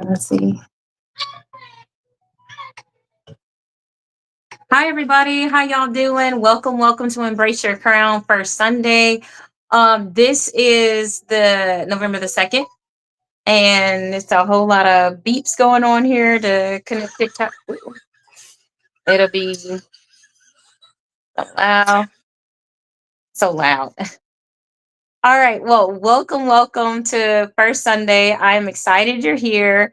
Let's see. Hi, everybody. How y'all doing? Welcome to Embrace Your Crown First Sunday. This is the November the 2nd, and it's a whole lot of beeps going on here to connect TikTok. It'll be so loud. So loud. All right. Well, welcome to First Sunday. I'm excited you're here.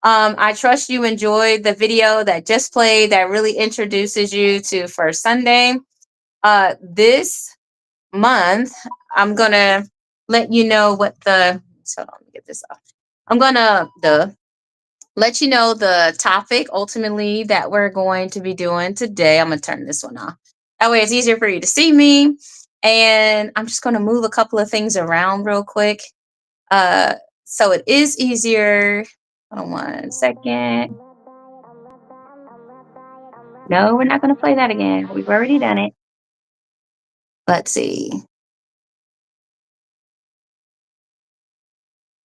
I trust you enjoyed the video that just played that really introduces you to First Sunday. This month, I'm gonna let you know what the hold on, let me get this off. I'm gonna let you know the topic ultimately that we're going to be doing today. I'm gonna turn this one off. That way it's easier for you to see me. And I'm just gonna move a couple of things around real quick. Uh so it is easier. Hold on one second. No, we're not gonna play that again. We've already done it. Let's see.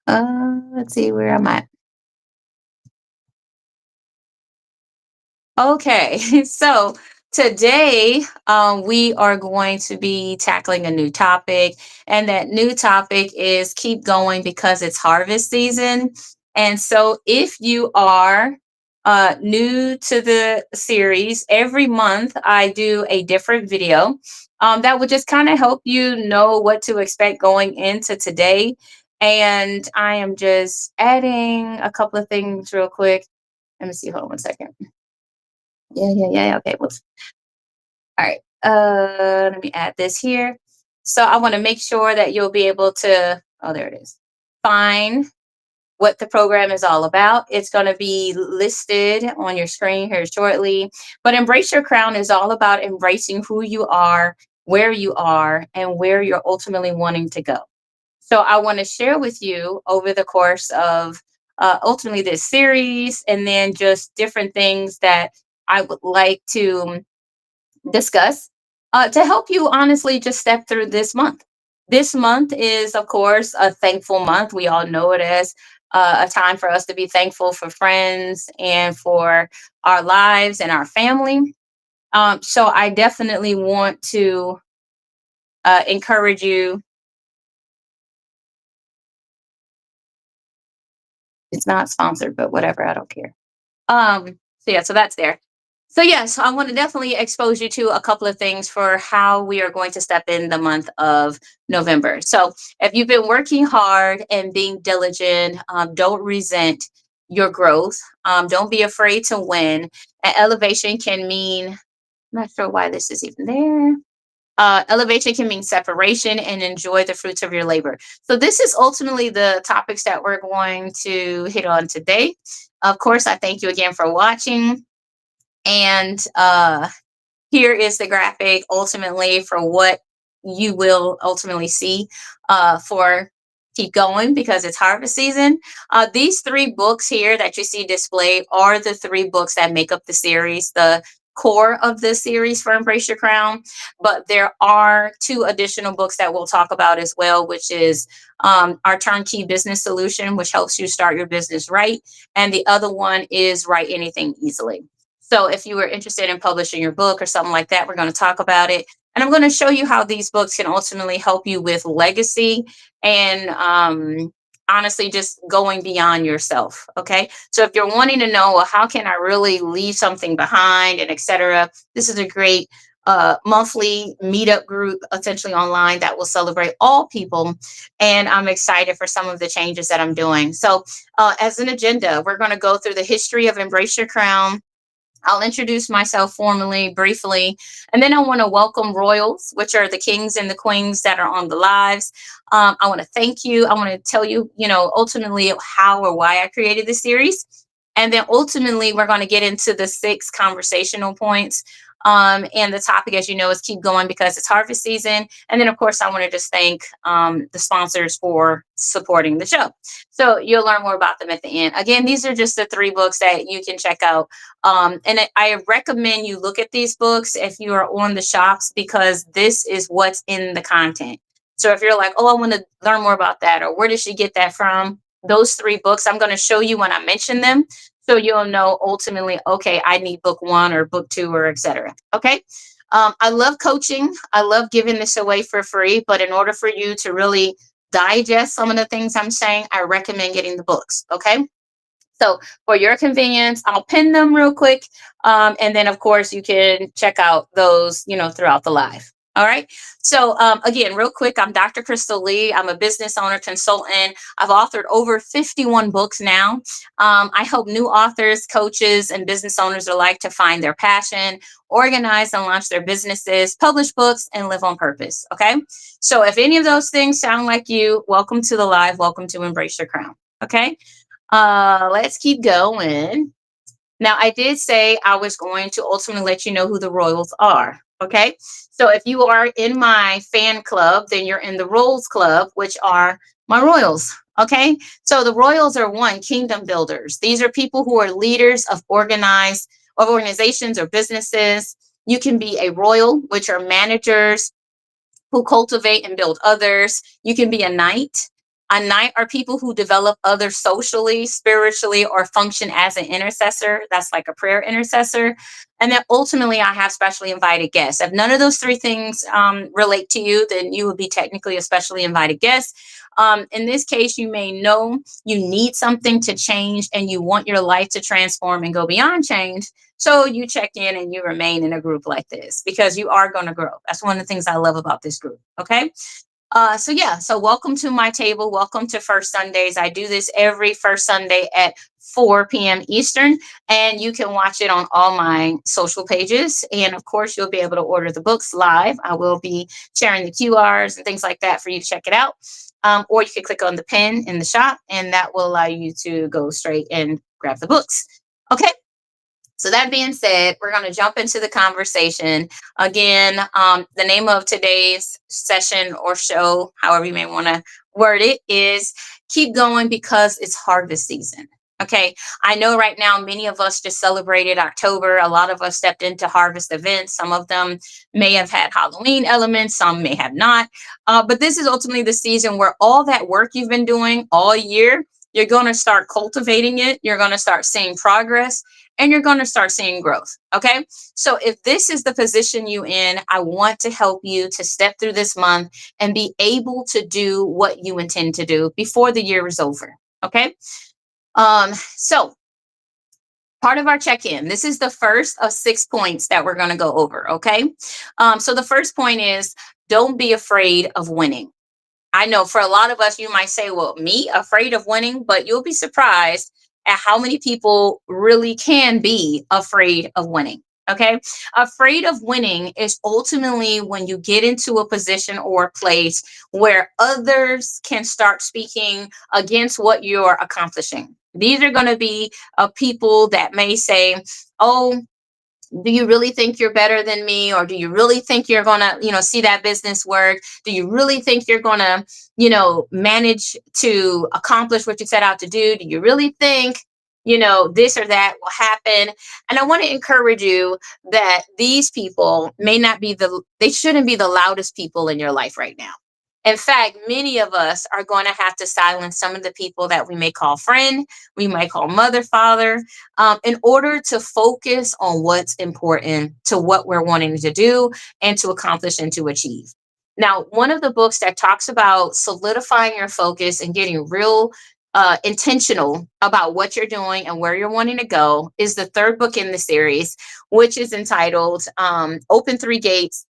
Let's see where I'm at. Okay, so today we are going to be tackling a new topic, and that new topic is keep going because it's harvest season. And so, if you are new to the series, every month I do a different video that would just kind of help you know what to expect going into today. And I am just adding a couple of things real quick. Let me see, hold on one second. Yeah. Okay. Whoops. All right. Let me add this here. So I want to make sure that you'll be able to, oh, there it is. Find what the program is all about. It's going to be listed on your screen here shortly. But Embrace Your Crown is all about embracing who you are, and where you're ultimately wanting to go. So I want to share with you over the course of ultimately this series, and then just different things that I would like to discuss to help you honestly just step through this month. This month is, of course, a thankful month. We all know it as a time for us to be thankful for friends and for our lives and our family. So I definitely want to encourage you. It's not sponsored, but whatever, I don't care. So yeah, so that's there. So yes, I want to definitely expose you to a couple of things for how we are going to step in the month of November. So if you've been working hard and being diligent, don't resent your growth. Don't be afraid to win. And elevation can mean, I'm not sure why this is even there. Elevation can mean separation and enjoy the fruits of your labor. So, this is ultimately the topics that we're going to hit on today. Of course, I thank you again for watching. And here is the graphic ultimately for what you will ultimately see for keep going because it's harvest season. These three books here that you see displayed are the three books that make up the series, the core of the series for Embrace Your Crown. But there are two additional books that we'll talk about as well, which is our turnkey business solution, which helps you start your business right. And the other one is Write Anything Easily. So if you were interested in publishing your book or something like that, we're going to talk about it. And I'm going to show you how these books can ultimately help you with legacy and honestly just going beyond yourself. Okay. So if you're wanting to know, well, how can I really leave something behind and etc., this is a great monthly meetup group essentially online that will celebrate all people. And I'm excited for some of the changes that I'm doing. So as an agenda, we're going to go through the history of Embrace Your Crown. I'll introduce myself formally, briefly, and then I want to welcome royals, which are the kings and the queens that are on the lives. I want to thank you. I want to tell you, ultimately how or why I created this series. And then ultimately, we're going to get into the 6 conversational points. And the topic, as you know, is keep going because it's harvest season. And then, of course, I want to just thank the sponsors for supporting the show. So you'll learn more about them at the end. Again, these are just the 3 books that you can check out. And I recommend you look at these books if you are on the shops because this is what's in the content. So if you're like, oh, I want to learn more about that, or where did she get that from? Those 3 books, I'm going to show you when I mention them. So you'll know ultimately, okay, I need book 1 or book 2 or etc. Okay. I love coaching. I love giving this away for free. But in order for you to really digest some of the things I'm saying, I recommend getting the books. Okay. So for your convenience, I'll pin them real quick. And then, of course, you can check out those, throughout the live. All right. So again, real quick, I'm Dr. Krystal Lee. I'm a business owner consultant. I've authored over 51 books now. I help new authors, coaches, and business owners alike to find their passion, organize and launch their businesses, publish books, and live on purpose. Okay. So if any of those things sound like you, welcome to the live. Welcome to Embrace Your Crown. Okay. Let's keep going. Now, I did say I was going to ultimately let you know who the royals are. Okay. So if you are in my fan club, then you're in the Rolls Club, which are my royals. Okay. So the royals are kingdom builders. These are people who are leaders of organizations or businesses. You can be a royal, which are managers who cultivate and build others. You can be a knight. A knight are people who develop others socially, spiritually, or function as an intercessor. That's like a prayer intercessor. And then ultimately, I have specially invited guests. If none of those 3 things relate to you, then you would be technically a specially invited guest. In this case, you may know you need something to change and you want your life to transform and go beyond change. So you check in and you remain in a group like this because you are going to grow. That's one of the things I love about this group. Okay. So welcome to my table. Welcome to First Sundays. I do this every first Sunday at 4 p.m. Eastern, and you can watch it on all my social pages. And of course, you'll be able to order the books live. I will be sharing the QRs and things like that for you to check it out. Or you can click on the pin in the shop, and that will allow you to go straight and grab the books. Okay. So that being said, we're going to jump into the conversation. Again, the name of today's session or show, however you may want to word it, is Keep Going Because It's Harvest Season. Okay, I know right now many of us just celebrated October. A lot of us stepped into harvest events. Some of them may have had Halloween elements, some may have not. But this is ultimately the season where all that work you've been doing all year, you're going to start cultivating it. You're going to start seeing progress and you're going to start seeing growth. Okay. So if this is the position you in, I want to help you to step through this month and be able to do what you intend to do before the year is over. Okay. So part of our check-in, this is the first of 6 points that we're going to go over. Okay. So the first point is don't be afraid of winning. I know for a lot of us, you might say, well, me afraid of winning, but you'll be surprised at how many people really can be afraid of winning. Okay. Afraid of winning is ultimately when you get into a position or a place where others can start speaking against what you're accomplishing. These are going to be people that may say, oh, do you really think you're better than me? Or do you really think you're going to, see that business work? Do you really think you're going to, manage to accomplish what you set out to do? Do you really think, this or that will happen? And I want to encourage you that these people may not be they shouldn't be the loudest people in your life right now. In fact, many of us are going to have to silence some of the people that we may call friend, we might call mother, father, in order to focus on what's important to what we're wanting to do and to accomplish and to achieve. Now, one of the books that talks about solidifying your focus and getting real intentional about what you're doing and where you're wanting to go is the third book in the series, which is entitled Open Three Gates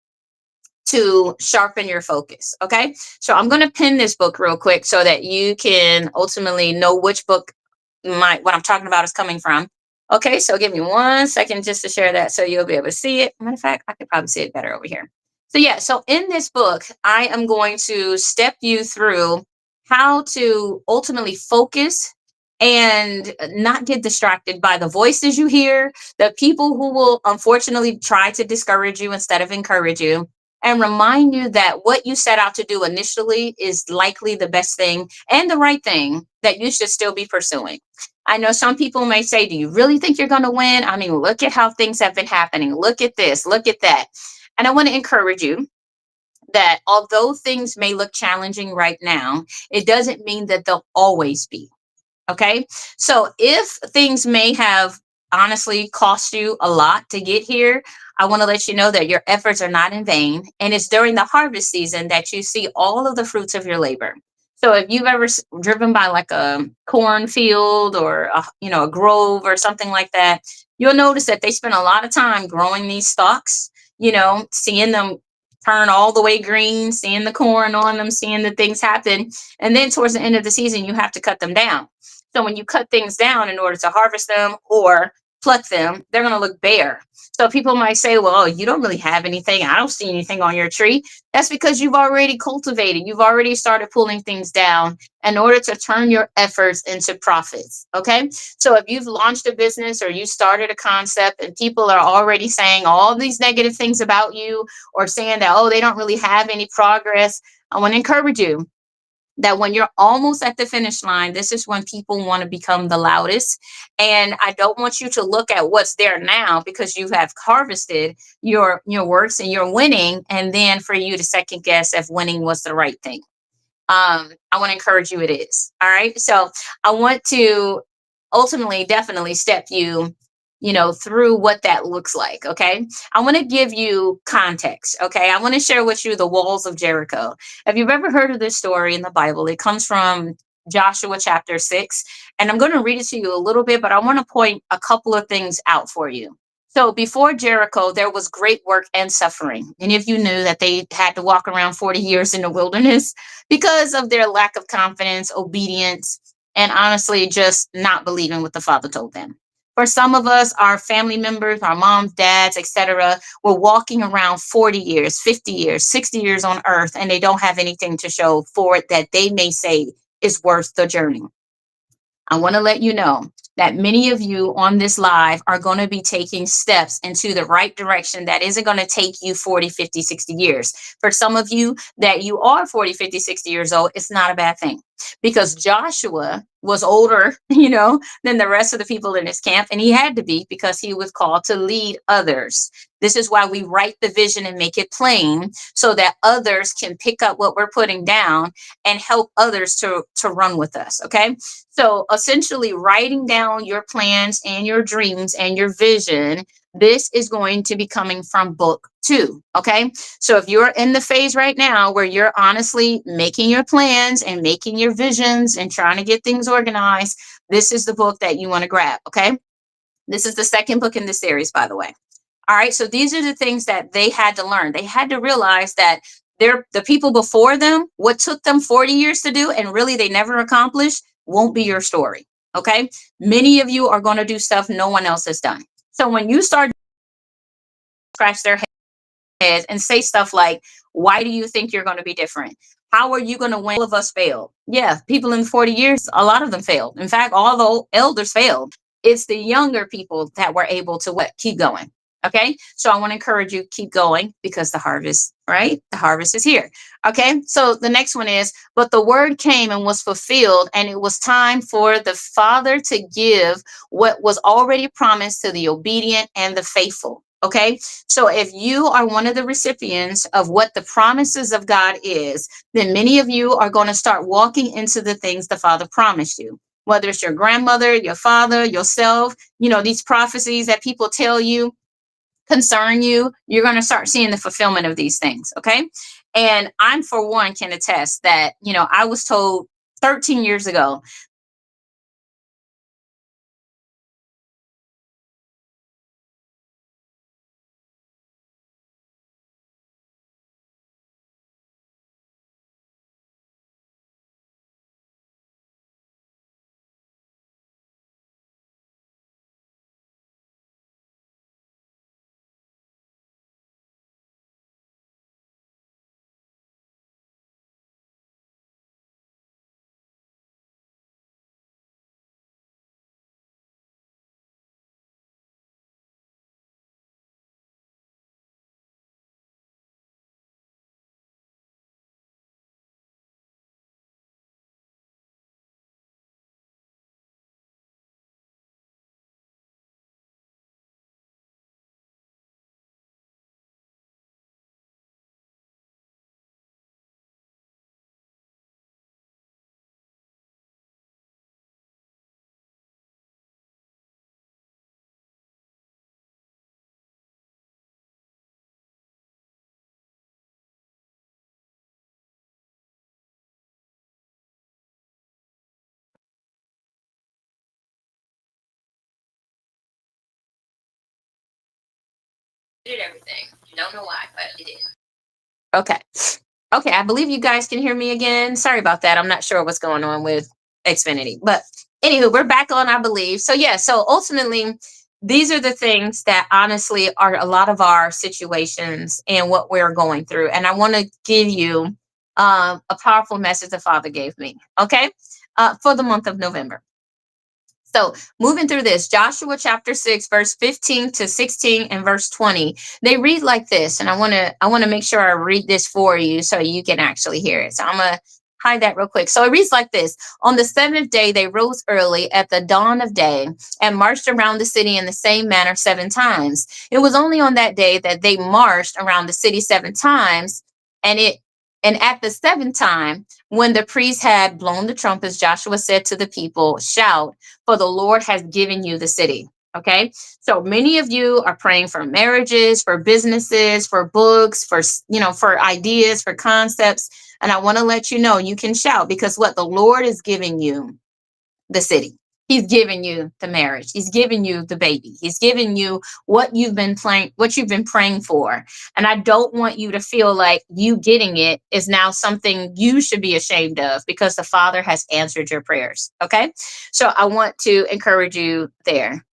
to Sharpen Your Focus. Okay. So I'm going to pin this book real quick so that you can ultimately know which book what I'm talking about is coming from. Okay. So give me 1 second just to share that so you'll be able to see it. Matter of fact, I could probably see it better over here. So, yeah. So in this book, I am going to step you through how to ultimately focus and not get distracted by the voices you hear, the people who will unfortunately try to discourage you instead of encourage you, and remind you that what you set out to do initially is likely the best thing and the right thing that you should still be pursuing. I know some people may say, do you really think you're going to win? I mean, look at how things have been happening. Look at this, look at that. And I want to encourage you that although things may look challenging right now, it doesn't mean that they'll always be. Okay. So if things may have honestly cost you a lot to get here, I want to let you know that your efforts are not in vain. And it's during the harvest season that you see all of the fruits of your labor. So if you've ever driven by like a cornfield or a grove or something like that, you'll notice that they spend a lot of time growing these stalks, seeing them turn all the way green, seeing the corn on them, seeing the things happen. And then towards the end of the season, you have to cut them down. So when you cut things down in order to harvest them or pluck them, they're going to look bare. So people might say, well, you don't really have anything. I don't see anything on your tree. That's because you've already cultivated. You've already started pulling things down in order to turn your efforts into profits. Okay. So if you've launched a business or you started a concept and people are already saying all these negative things about you or saying that, oh, they don't really have any progress, I want to encourage you that when you're almost at the finish line, this is when people want to become the loudest. And I don't want you to look at what's there now because you have harvested your works and you're winning, and then for you to second guess if winning was the right thing. I want to encourage you it is. All right. So I want to ultimately definitely step you through what that looks like. Okay. I want to give you context. Okay. I want to share with you the walls of Jericho. If you've ever heard of this story in the Bible, it comes from Joshua chapter 6. And I'm going to read it to you a little bit, but I want to point a couple of things out for you. So before Jericho, there was great work and suffering. Any of you knew that they had to walk around 40 years in the wilderness because of their lack of confidence, obedience, and honestly, just not believing what the Father told them. For some of us, our family members, our moms, dads, etc., were walking around 40 years, 50 years, 60 years on earth, and they don't have anything to show for it that they may say is worth the journey. I want to let you know that many of you on this live are going to be taking steps into the right direction that isn't going to take you 40, 50, 60 years. For some of you that you are 40, 50, 60 years old, it's not a bad thing because Joshua was older, than the rest of the people in his camp. And he had to be because he was called to lead others. This is why we write the vision and make it plain so that others can pick up what we're putting down and help others to run with us. Okay. So essentially writing down your plans and your dreams and your vision, this is going to be coming from book 2. Okay. So if you're in the phase right now where you're honestly making your plans and making your visions and trying to get things organized, this is the book that you want to grab. Okay. This is the second book in the series, by the way. All right. So these are the things that they had to learn. They had to realize that the people before them, what took them 40 years to do and really they never accomplished won't be your story. Okay. Many of you are going to do stuff no one else has done. So when you start scratch their heads and say stuff like, why do you think you're going to be different? How are you going to win? All of us failed. Yeah, people in 40 years, a lot of them failed. In fact, all the elders failed. It's the younger people that were able to keep going. Okay, so I want to encourage you, keep going because the harvest, right? The harvest is here. Okay, so the next one is, but the word came and was fulfilled, and it was time for the Father to give what was already promised to the obedient and the faithful. Okay. So if you are one of the recipients of what the promises of God is, then many of you are going to start walking into the things the Father promised you. Whether it's your grandmother, your father, yourself, these prophecies that people tell you concern you, you're going to start seeing the fulfillment of these things. Okay. And I'm, for one, can attest that, I was told 13 years ago. Did everything. Don't know why, but it did. Okay. Okay, I believe you guys can hear me again. Sorry about that. I'm not sure what's going on with Xfinity. But anywho, we're back on, I believe. So yeah, so ultimately, these are the things that honestly are a lot of our situations and what we're going through. And I want to give you a powerful message the Father gave me. Okay. For the month of November. So moving through this, Joshua chapter 6, verse 15 to 16 and verse 20, they read like this. And I want to make sure I read this for you so you can actually hear it. So I'm gonna hide that real quick. So it reads like this. On the seventh day, they rose early at the dawn of day and marched around the city in the same manner 7 times. It was only on that day that they marched around the city 7 times, and it and at the seventh time, when the priest had blown the trumpets, Joshua said to the people, shout, for the Lord has given you the city. Okay. So many of you are praying for marriages, for businesses, for books, for ideas, for concepts. And I want to let you know you can shout, because what the Lord is giving you, the city. He's giving you the marriage. He's giving you the baby. He's giving you what you've been praying for. And I don't want you to feel like you getting it is now something you should be ashamed of, because the Father has answered your prayers. Okay. So I want to encourage you there.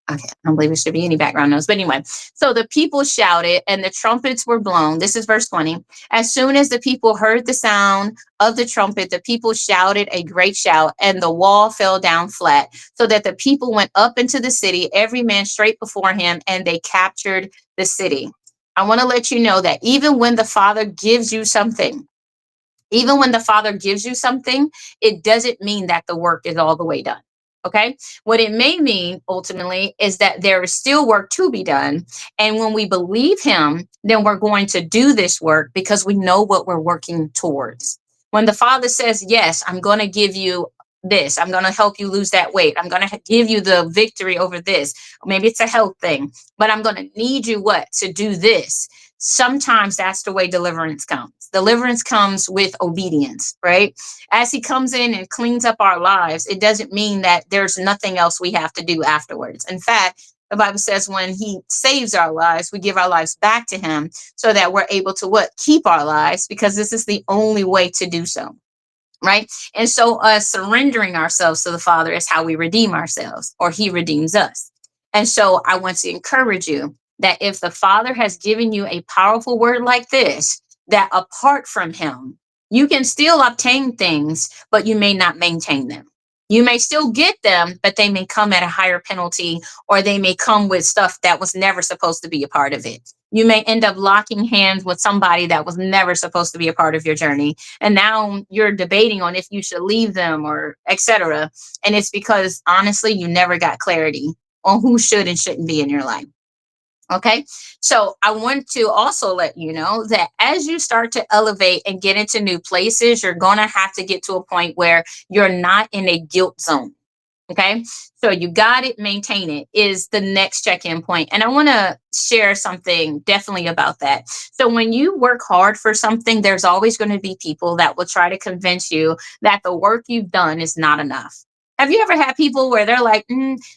Okay, I don't believe it should be any background noise. But anyway, so the people shouted and the trumpets were blown. This is verse 20. As soon as the people heard the sound of the trumpet, the people shouted a great shout, and the wall fell down flat, so that the people went up into the city, every man straight before him, and they captured the city. I want to let you know that even when the Father gives you something, it doesn't mean that the work is all the way done. Okay. What it may mean ultimately is that there is still work to be done. And when we believe Him, then we're going to do this work because we know what we're working towards. When the Father says, yes, I'm going to give you this, I'm going to help you lose that weight, I'm going to give you the victory over this, maybe it's a health thing, but I'm going to need you to do this. Sometimes that's the way deliverance comes. Deliverance comes with obedience, right? As He comes in and cleans up our lives, it doesn't mean that there's nothing else we have to do afterwards. In fact, the Bible says when He saves our lives, we give our lives back to Him so that we're able to keep our lives, because this is the only way to do so. Right. And so surrendering ourselves to the Father is how we redeem ourselves, or He redeems us. And so I want to encourage you that if the Father has given you a powerful word like this, that apart from Him, you can still obtain things, but you may not maintain them. You may still get them, but they may come at a higher penalty, or they may come with stuff that was never supposed to be a part of it. You may end up locking hands with somebody that was never supposed to be a part of your journey. And now you're debating on if you should leave them or etc. And it's because honestly, you never got clarity on who should and shouldn't be in your life. Okay. So I want to also let you know that as you start to elevate and get into new places, you're going to have to get to a point where you're not in a guilt zone. Okay. So you got it, maintain it is the next check in point. And I want to share something definitely about that. So when you work hard for something, there's always going to be people that will try to convince you that the work you've done is not enough. Have you ever had people where they're like,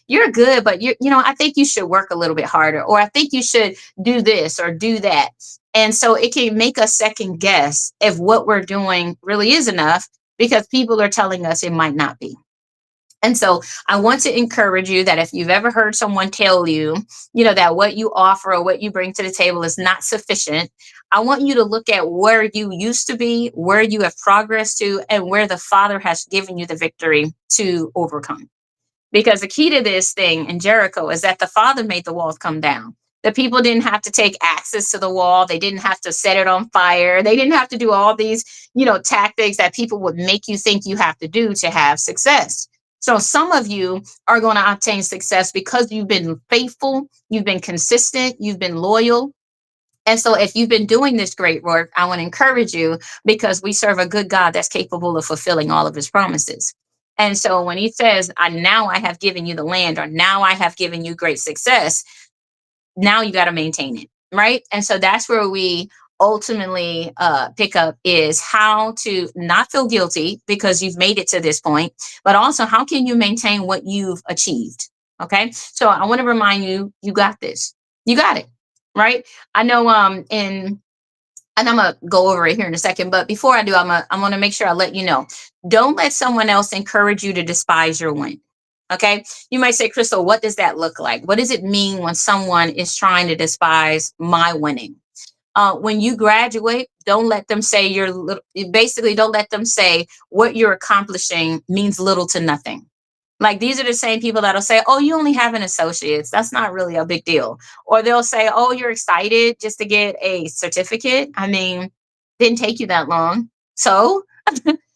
you're good, but I think you should work a little bit harder, or I think you should do this or do that. And so it can make us second guess if what we're doing really is enough because people are telling us it might not be. And so I want to encourage you that if you've ever heard someone tell you, that what you offer or what you bring to the table is not sufficient, I want you to look at where you used to be, where you have progressed to, and where the Father has given you the victory to overcome. Because the key to this thing in Jericho is that the Father made the walls come down. The people didn't have to take axes to the wall. They didn't have to set it on fire. They didn't have to do all these, tactics that people would make you think you have to do to have success. So some of you are going to obtain success because you've been faithful, you've been consistent, you've been loyal. And so if you've been doing this great work, I want to encourage you because we serve a good God that's capable of fulfilling all of his promises. And so when he says, now I have given you the land, or now I have given you great success, now you got to maintain it. Right. And so that's where we ultimately pick up is how to not feel guilty because you've made it to this point, but also how can you maintain what you've achieved? Okay. So I want to remind you, you got this. You got it. Right. I know and I'm gonna go over it here in a second, but before I do, I'm gonna make sure I let you know. Don't let someone else encourage you to despise your win. Okay. You might say, Krystal, what does that look like? What does it mean when someone is trying to despise my winning? When you graduate, don't let them say you're little, basically don't let them say what you're accomplishing means little to nothing. Like these are the same people that'll say, oh, you only have an associate's. That's not really a big deal. Or they'll say, oh, you're excited just to get a certificate. I mean, didn't take you that long. So,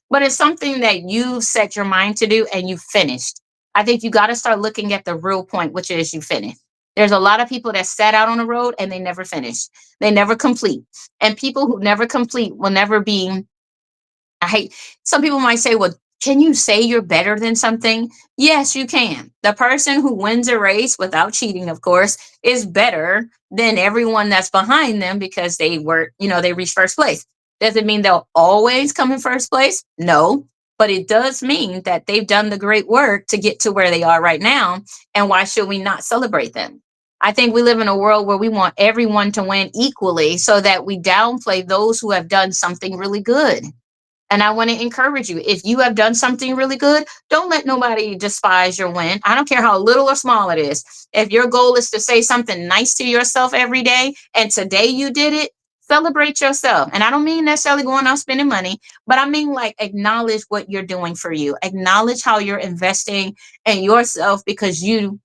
but it's something that you set your mind to do and you finished. I think you got to start looking at the real point, which is you finished. There's a lot of people that set out on the road and they never finish. They never complete. And people who never complete will never be. I hate some people might say, well, can you say you're better than something? Yes, you can. The person who wins a race without cheating, of course, is better than everyone that's behind them because they reached first place. Does it mean they'll always come in first place? No. But it does mean that they've done the great work to get to where they are right now. And why should we not celebrate them? I think we live in a world where we want everyone to win equally so that we downplay those who have done something really good. And I want to encourage you if you have done something really good, don't let nobody despise your win. I don't care how little or small it is. If your goal is to say something nice to yourself every day and today you did it, celebrate yourself. And I don't mean necessarily going out spending money, but I mean like acknowledge what you're doing for you, acknowledge how you're investing in yourself because you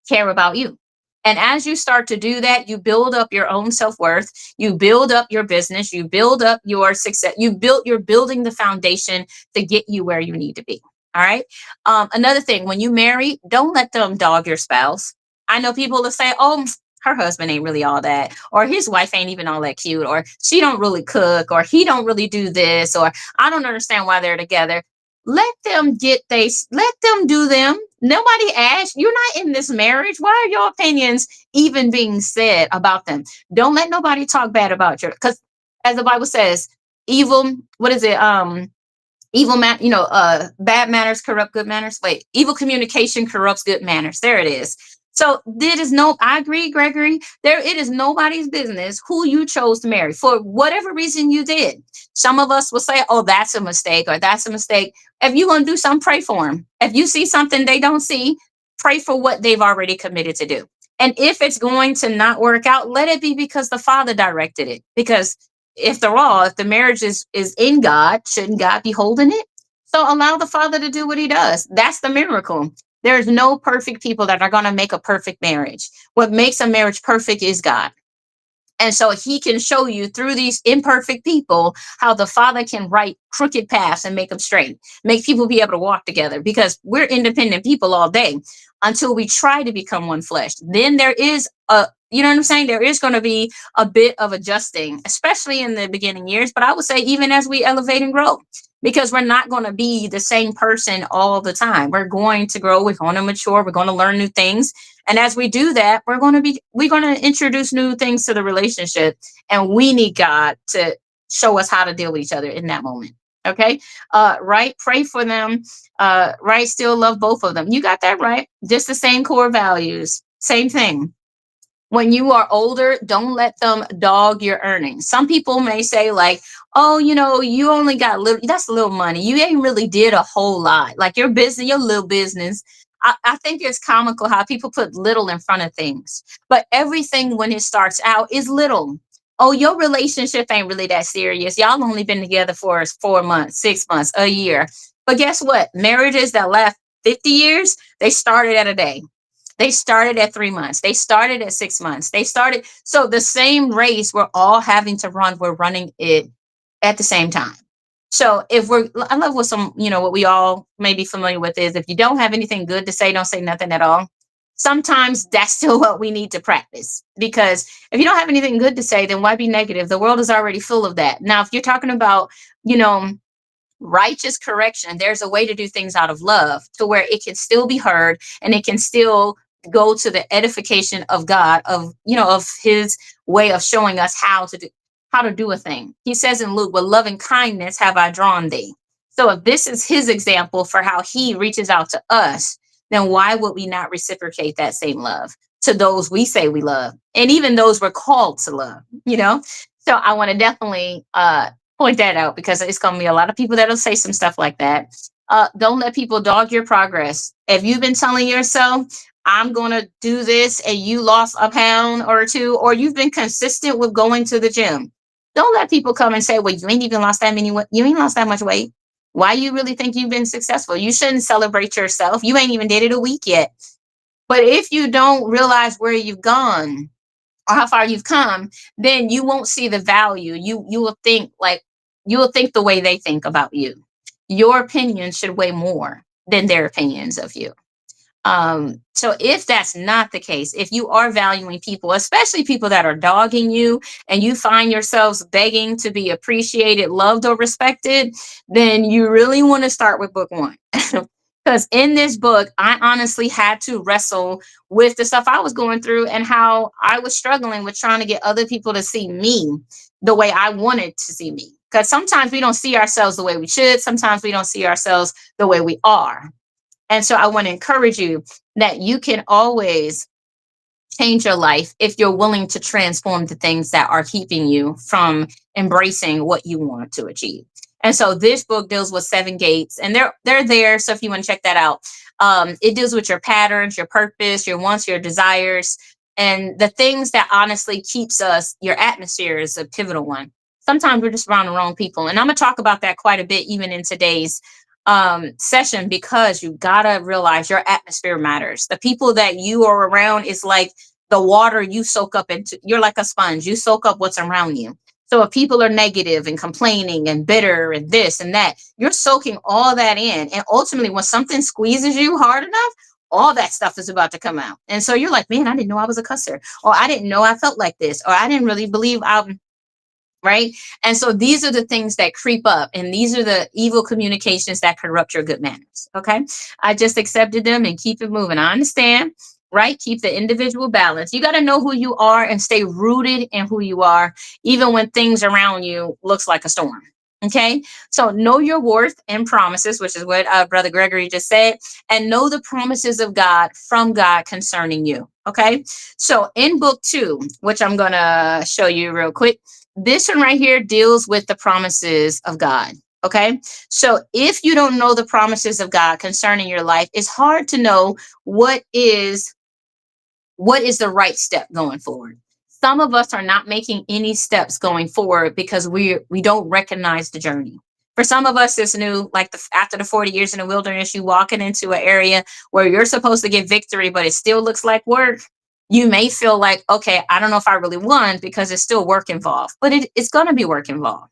care about you. And as you start to do that, you build up your own self-worth, you build up your business, you build up your success, you're building the foundation to get you where you need to be. All right. Another thing, when you marry, don't let them dog your spouse. I know people will say, oh, her husband ain't really all that, or his wife ain't even all that cute, or she don't really cook, or he don't really do this, or I don't understand why they're together. Let them do them. Nobody asked. You're not in this marriage. Why are your opinions even being said about them? Don't let nobody talk bad about you. Because as the Bible says, evil, what is it? Evil man, bad manners corrupt good manners. Wait, evil communication corrupts good manners. There it is. So I agree, Gregory. It is nobody's business who you chose to marry for whatever reason you did. Some of us will say, oh, that's a mistake or that's a mistake. If you're going to do something, pray for them. If you see something they don't see, pray for what they've already committed to do. And if it's going to not work out, let it be because the Father directed it. Because if the marriage is in God, shouldn't God be holding it? So allow the Father to do what he does. That's the miracle. There's no perfect people that are going to make a perfect marriage. What makes a marriage perfect is God. And so he can show you through these imperfect people how the Father can write crooked paths and make them straight, make people be able to walk together, because we're independent people all day until we try to become one flesh. Then there is a, you know what I'm saying? There is going to be a bit of adjusting, especially in the beginning years. But I would say even as we elevate and grow, because we're not going to be the same person all the time. We're going to grow. We're going to mature. We're going to learn new things. And as we do that, we're going to introduce new things to the relationship. And we need God to show us how to deal with each other in that moment. Okay. Right. Pray for them. Right. Still love both of them. You got that right. Just the same core values. Same thing. When you are older, don't let them dog your earnings. Some people may say, like, oh, you only got little, that's little money. You ain't really did a whole lot. Like your business, your little business. I think it's comical how people put little in front of things, but everything when it starts out is little. Oh, your relationship ain't really that serious. Y'all only been together for 4 months, 6 months, a year. But guess what? Marriages that last 50 years, they started at a day. They started at 3 months. They started at 6 months. They started. So the same race we're all having to run, we're running it at the same time. So I love what what we all may be familiar with is, if you don't have anything good to say, don't say nothing at all. Sometimes that's still what we need to practice, because if you don't have anything good to say, then why be negative? The world is already full of that. Now, if you're talking about, you know, righteous correction, there's a way to do things out of love to where it can still be heard and it can still go to the edification of God, of his way of showing us how to do a thing. He says in Luke, with loving kindness have I drawn thee. So if this is his example for how he reaches out to us, then why would we not reciprocate that same love to those we say we love, and even those we're called to love? So I want to definitely point that out, because it's going to be a lot of people that'll say some stuff like that. Don't let people dog your progress. If you've been telling yourself, I'm going to do this, and you lost a pound or two, or you've been consistent with going to the gym, don't let people come and say, well, you ain't even lost that many, you ain't lost that much weight. Why you really think you've been successful? You shouldn't celebrate yourself. You ain't even did it a week yet. But if you don't realize where you've gone or how far you've come, then you won't see the value. You will think the way they think about you. Your opinion should weigh more than their opinions of you. So if that's not the case, if you are valuing people, especially people that are dogging you, and you find yourselves begging to be appreciated, loved, or respected, then you really want to start with book one. Because in this book, I honestly had to wrestle with the stuff I was going through and how I was struggling with trying to get other people to see me the way I wanted to see me. Because sometimes we don't see ourselves the way we should. Sometimes we don't see ourselves the way we are. And so I want to encourage you that you can always change your life if you're willing to transform the things that are keeping you from embracing what you want to achieve. And so this book deals with 7 gates, and they're there. So if you want to check that out, it deals with your patterns, your purpose, your wants, your desires, and the things that honestly keeps us. Your atmosphere is a pivotal one. Sometimes we're just around the wrong people, and I'm gonna talk about that quite a bit, even in today's session, because you gotta realize your atmosphere matters. The people that you are around is like the water you soak up into. You're like a sponge, you soak up what's around you. So if people are negative and complaining and bitter and this and that, you're soaking all that in, and ultimately when something squeezes you hard enough, all that stuff is about to come out. And so you're like, man, I didn't know I was a cusser, or I didn't know I felt like this, or I didn't really believe I'm right. And so these are the things that creep up, and these are the evil communications that corrupt your good manners. Okay. I just accepted them and keep it moving. I understand, right? Keep the individual balance. You got to know who you are and stay rooted in who you are, even when things around you looks like a storm. Okay. So know your worth and promises, which is what Brother Gregory just said, and know the promises of God from God concerning you. Okay. So in book 2, which I'm going to show you real quick, this one right here deals with the promises of God. Okay. So if you don't know the promises of God concerning your life, it's hard to know what is the right step going forward. Some of us are not making any steps going forward because we don't recognize the journey. For some of us, it's new, like after the 40 years in the wilderness, you walking into an area where you're supposed to get victory, but it still looks like work. You may feel like, okay, I don't know if I really won because there's still work involved, but it's going to be work involved.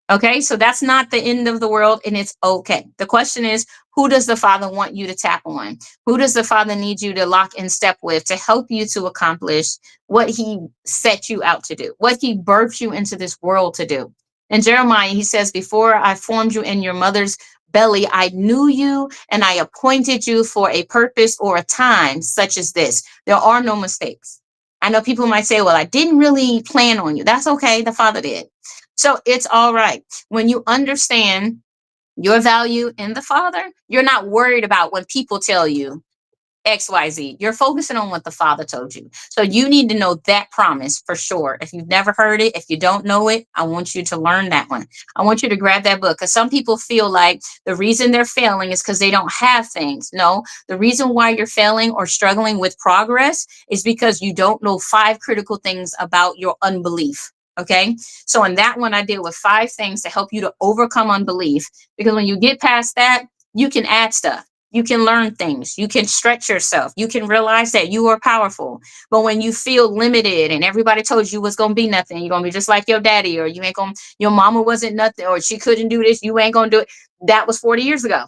Okay, so that's not the end of the world, and it's okay. The question is, who does the Father want you to tap on? Who does the Father need you to lock in step with to help you to accomplish what He set you out to do, what He birthed you into this world to do? In Jeremiah, He says, before I formed you in your mother's belly, I knew you and I appointed you for a purpose or a time such as this. There are no mistakes. I know people might say, well, I didn't really plan on you. That's okay. The Father did. So it's all right. When you understand your value in the Father, you're not worried about when people tell you XYZ. You're focusing on what the Father told you. So you need to know that promise for sure. If you've never heard it, if you don't know it, I want you to learn that one. I want you to grab that book, because some people feel like the reason they're failing is because they don't have things. No, the reason why you're failing or struggling with progress is because you don't know 5 critical things about your unbelief. Okay. So in that one, I deal with 5 things to help you to overcome unbelief, because when you get past that, you can add stuff. You can learn things. You can stretch yourself. You can realize that you are powerful. But when you feel limited and everybody told you was going to be nothing, you're going to be just like your daddy, or you ain't going, your mama wasn't nothing, or she couldn't do this, you ain't going to do it. That was 40 years ago.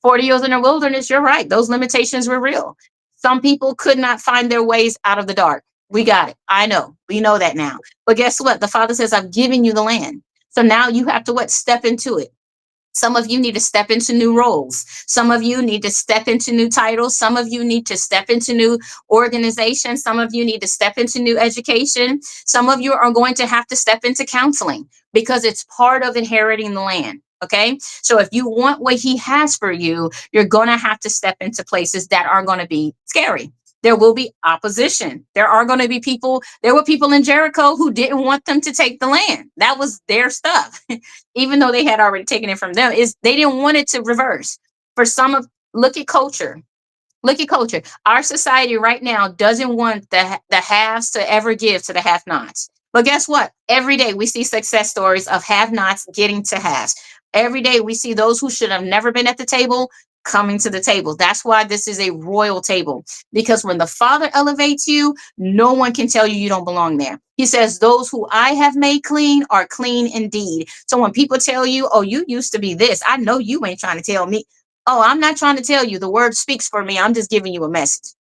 40 years in the wilderness, you're right. Those limitations were real. Some people could not find their ways out of the dark. We got it. I know. We know that now. But guess what? The Father says, I've given you the land. So now you have to what? Step into it. Some of you need to step into new roles. Some of you need to step into new titles. Some of you need to step into new organizations. Some of you need to step into new education. Some of you are going to have to step into counseling, because it's part of inheriting the land. Okay. So if you want what He has for you, you're going to have to step into places that are going to be scary. There will be opposition. There are going to be people. There were people in Jericho who didn't want them to take the land. That was their stuff. Even though they had already taken it from them, is they didn't want it to reverse. For some of, look at culture. Look at culture. Our society right now doesn't want the haves to ever give to the have-nots. But guess what? Every day we see success stories of have-nots getting to haves. Every day we see those who should have never been at the table coming to the table. That's why this is a royal table, because when the Father elevates you, no one can tell you you don't belong there. He says, those who I have made clean are clean indeed. So when people tell you, oh, you used to be this, I know you ain't trying to tell me. Oh, I'm not trying to tell you. The word speaks for me. I'm just giving you a message.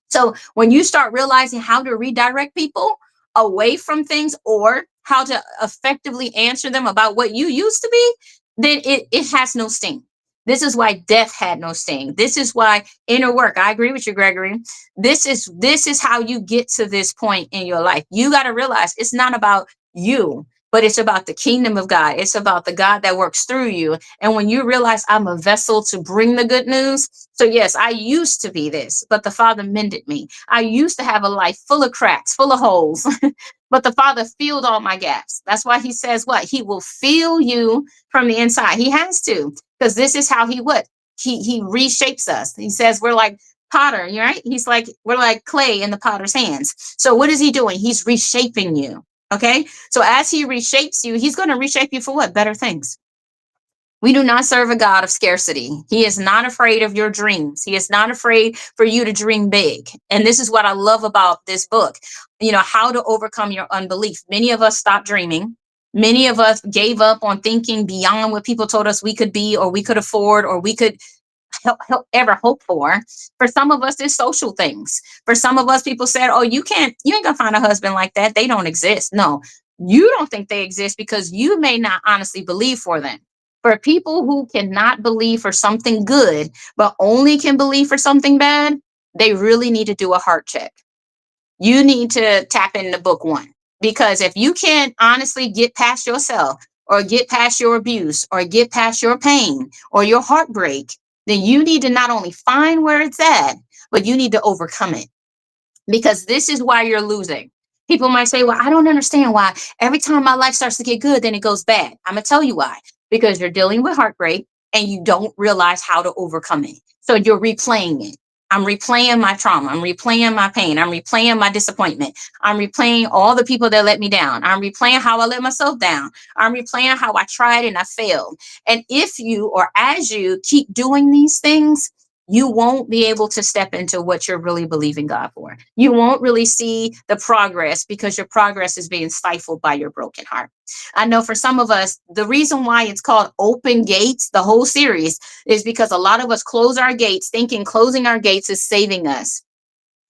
So when you start realizing how to redirect people away from things, or how to effectively answer them about what you used to be, then it has no sting. This is why death had no sting. This is why inner work. I agree with you, Gregory. This is how you get to this point in your life. You got to realize it's not about you, but it's about the kingdom of God. It's about the God that works through you. And when you realize I'm a vessel to bring the good news. So yes, I used to be this, but the Father mended me. I used to have a life full of cracks, full of holes, but the Father filled all my gaps. That's why He says what? He will fill you from the inside. He has to, because this is how He what? He reshapes us. He says we're like potter, right? He's like, we're like clay in the potter's hands. So what is He doing? He's reshaping you. Okay. So as He reshapes you, He's going to reshape you for what? Better things. We do not serve a God of scarcity. He is not afraid of your dreams. He is not afraid for you to dream big. And this is what I love about this book. How to overcome your unbelief. Many of us stopped dreaming. Many of us gave up on thinking beyond what people told us we could be, or we could afford, or we could ever hope for. For some of us, it's social things. For some of us, people said, oh, you ain't gonna find a husband like that. They don't exist. No, you don't think they exist because you may not honestly believe for them. For people who cannot believe for something good, but only can believe for something bad, they really need to do a heart check. You need to tap into book 1, because if you can't honestly get past yourself, or get past your abuse, or get past your pain or your heartbreak, then you need to not only find where it's at, but you need to overcome it, because this is why you're losing. People might say, well, I don't understand why every time my life starts to get good, then it goes bad. I'm going to tell you why. Because you're dealing with heartbreak and you don't realize how to overcome it. So you're replaying it. I'm replaying my trauma. I'm replaying my pain. I'm replaying my disappointment. I'm replaying all the people that let me down. I'm replaying how I let myself down. I'm replaying how I tried and I failed. And if you, or as you keep doing these things, you won't be able to step into what you're really believing God for. You won't really see the progress because your progress is being stifled by your broken heart. I know for some of us, the reason why it's called Open Gates, the whole series, is because a lot of us close our gates thinking closing our gates is saving us.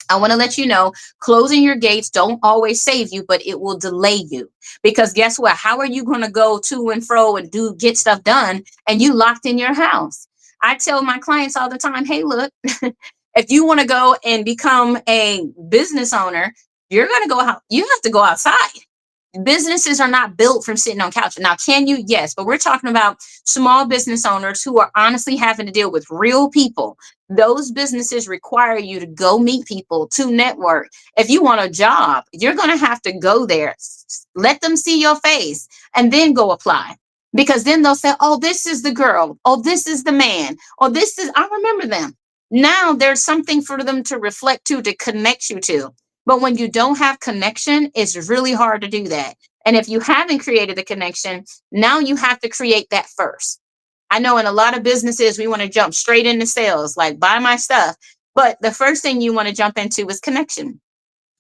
I want to let you know, closing your gates don't always save you, but it will delay you. Because guess what? How are you going to go to and fro and get stuff done and you locked in your house? I tell my clients all the time, hey, look, if you want to go and become a business owner, you're going to go out, you have to go outside. Businesses are not built from sitting on couch. Now, can you? Yes, but we're talking about small business owners who are honestly having to deal with real people. Those businesses require you to go meet people, to network. If you want a job, you're going to have to go there, let them see your face, and then go apply. Because then they'll say, oh, this is the girl. Oh, this is the man. Oh, this is, I remember them. Now there's something for them to reflect to connect you to. But when you don't have connection, it's really hard to do that. And if you haven't created the connection, now you have to create that first. I know in a lot of businesses, we want to jump straight into sales, like buy my stuff. But the first thing you want to jump into is connection.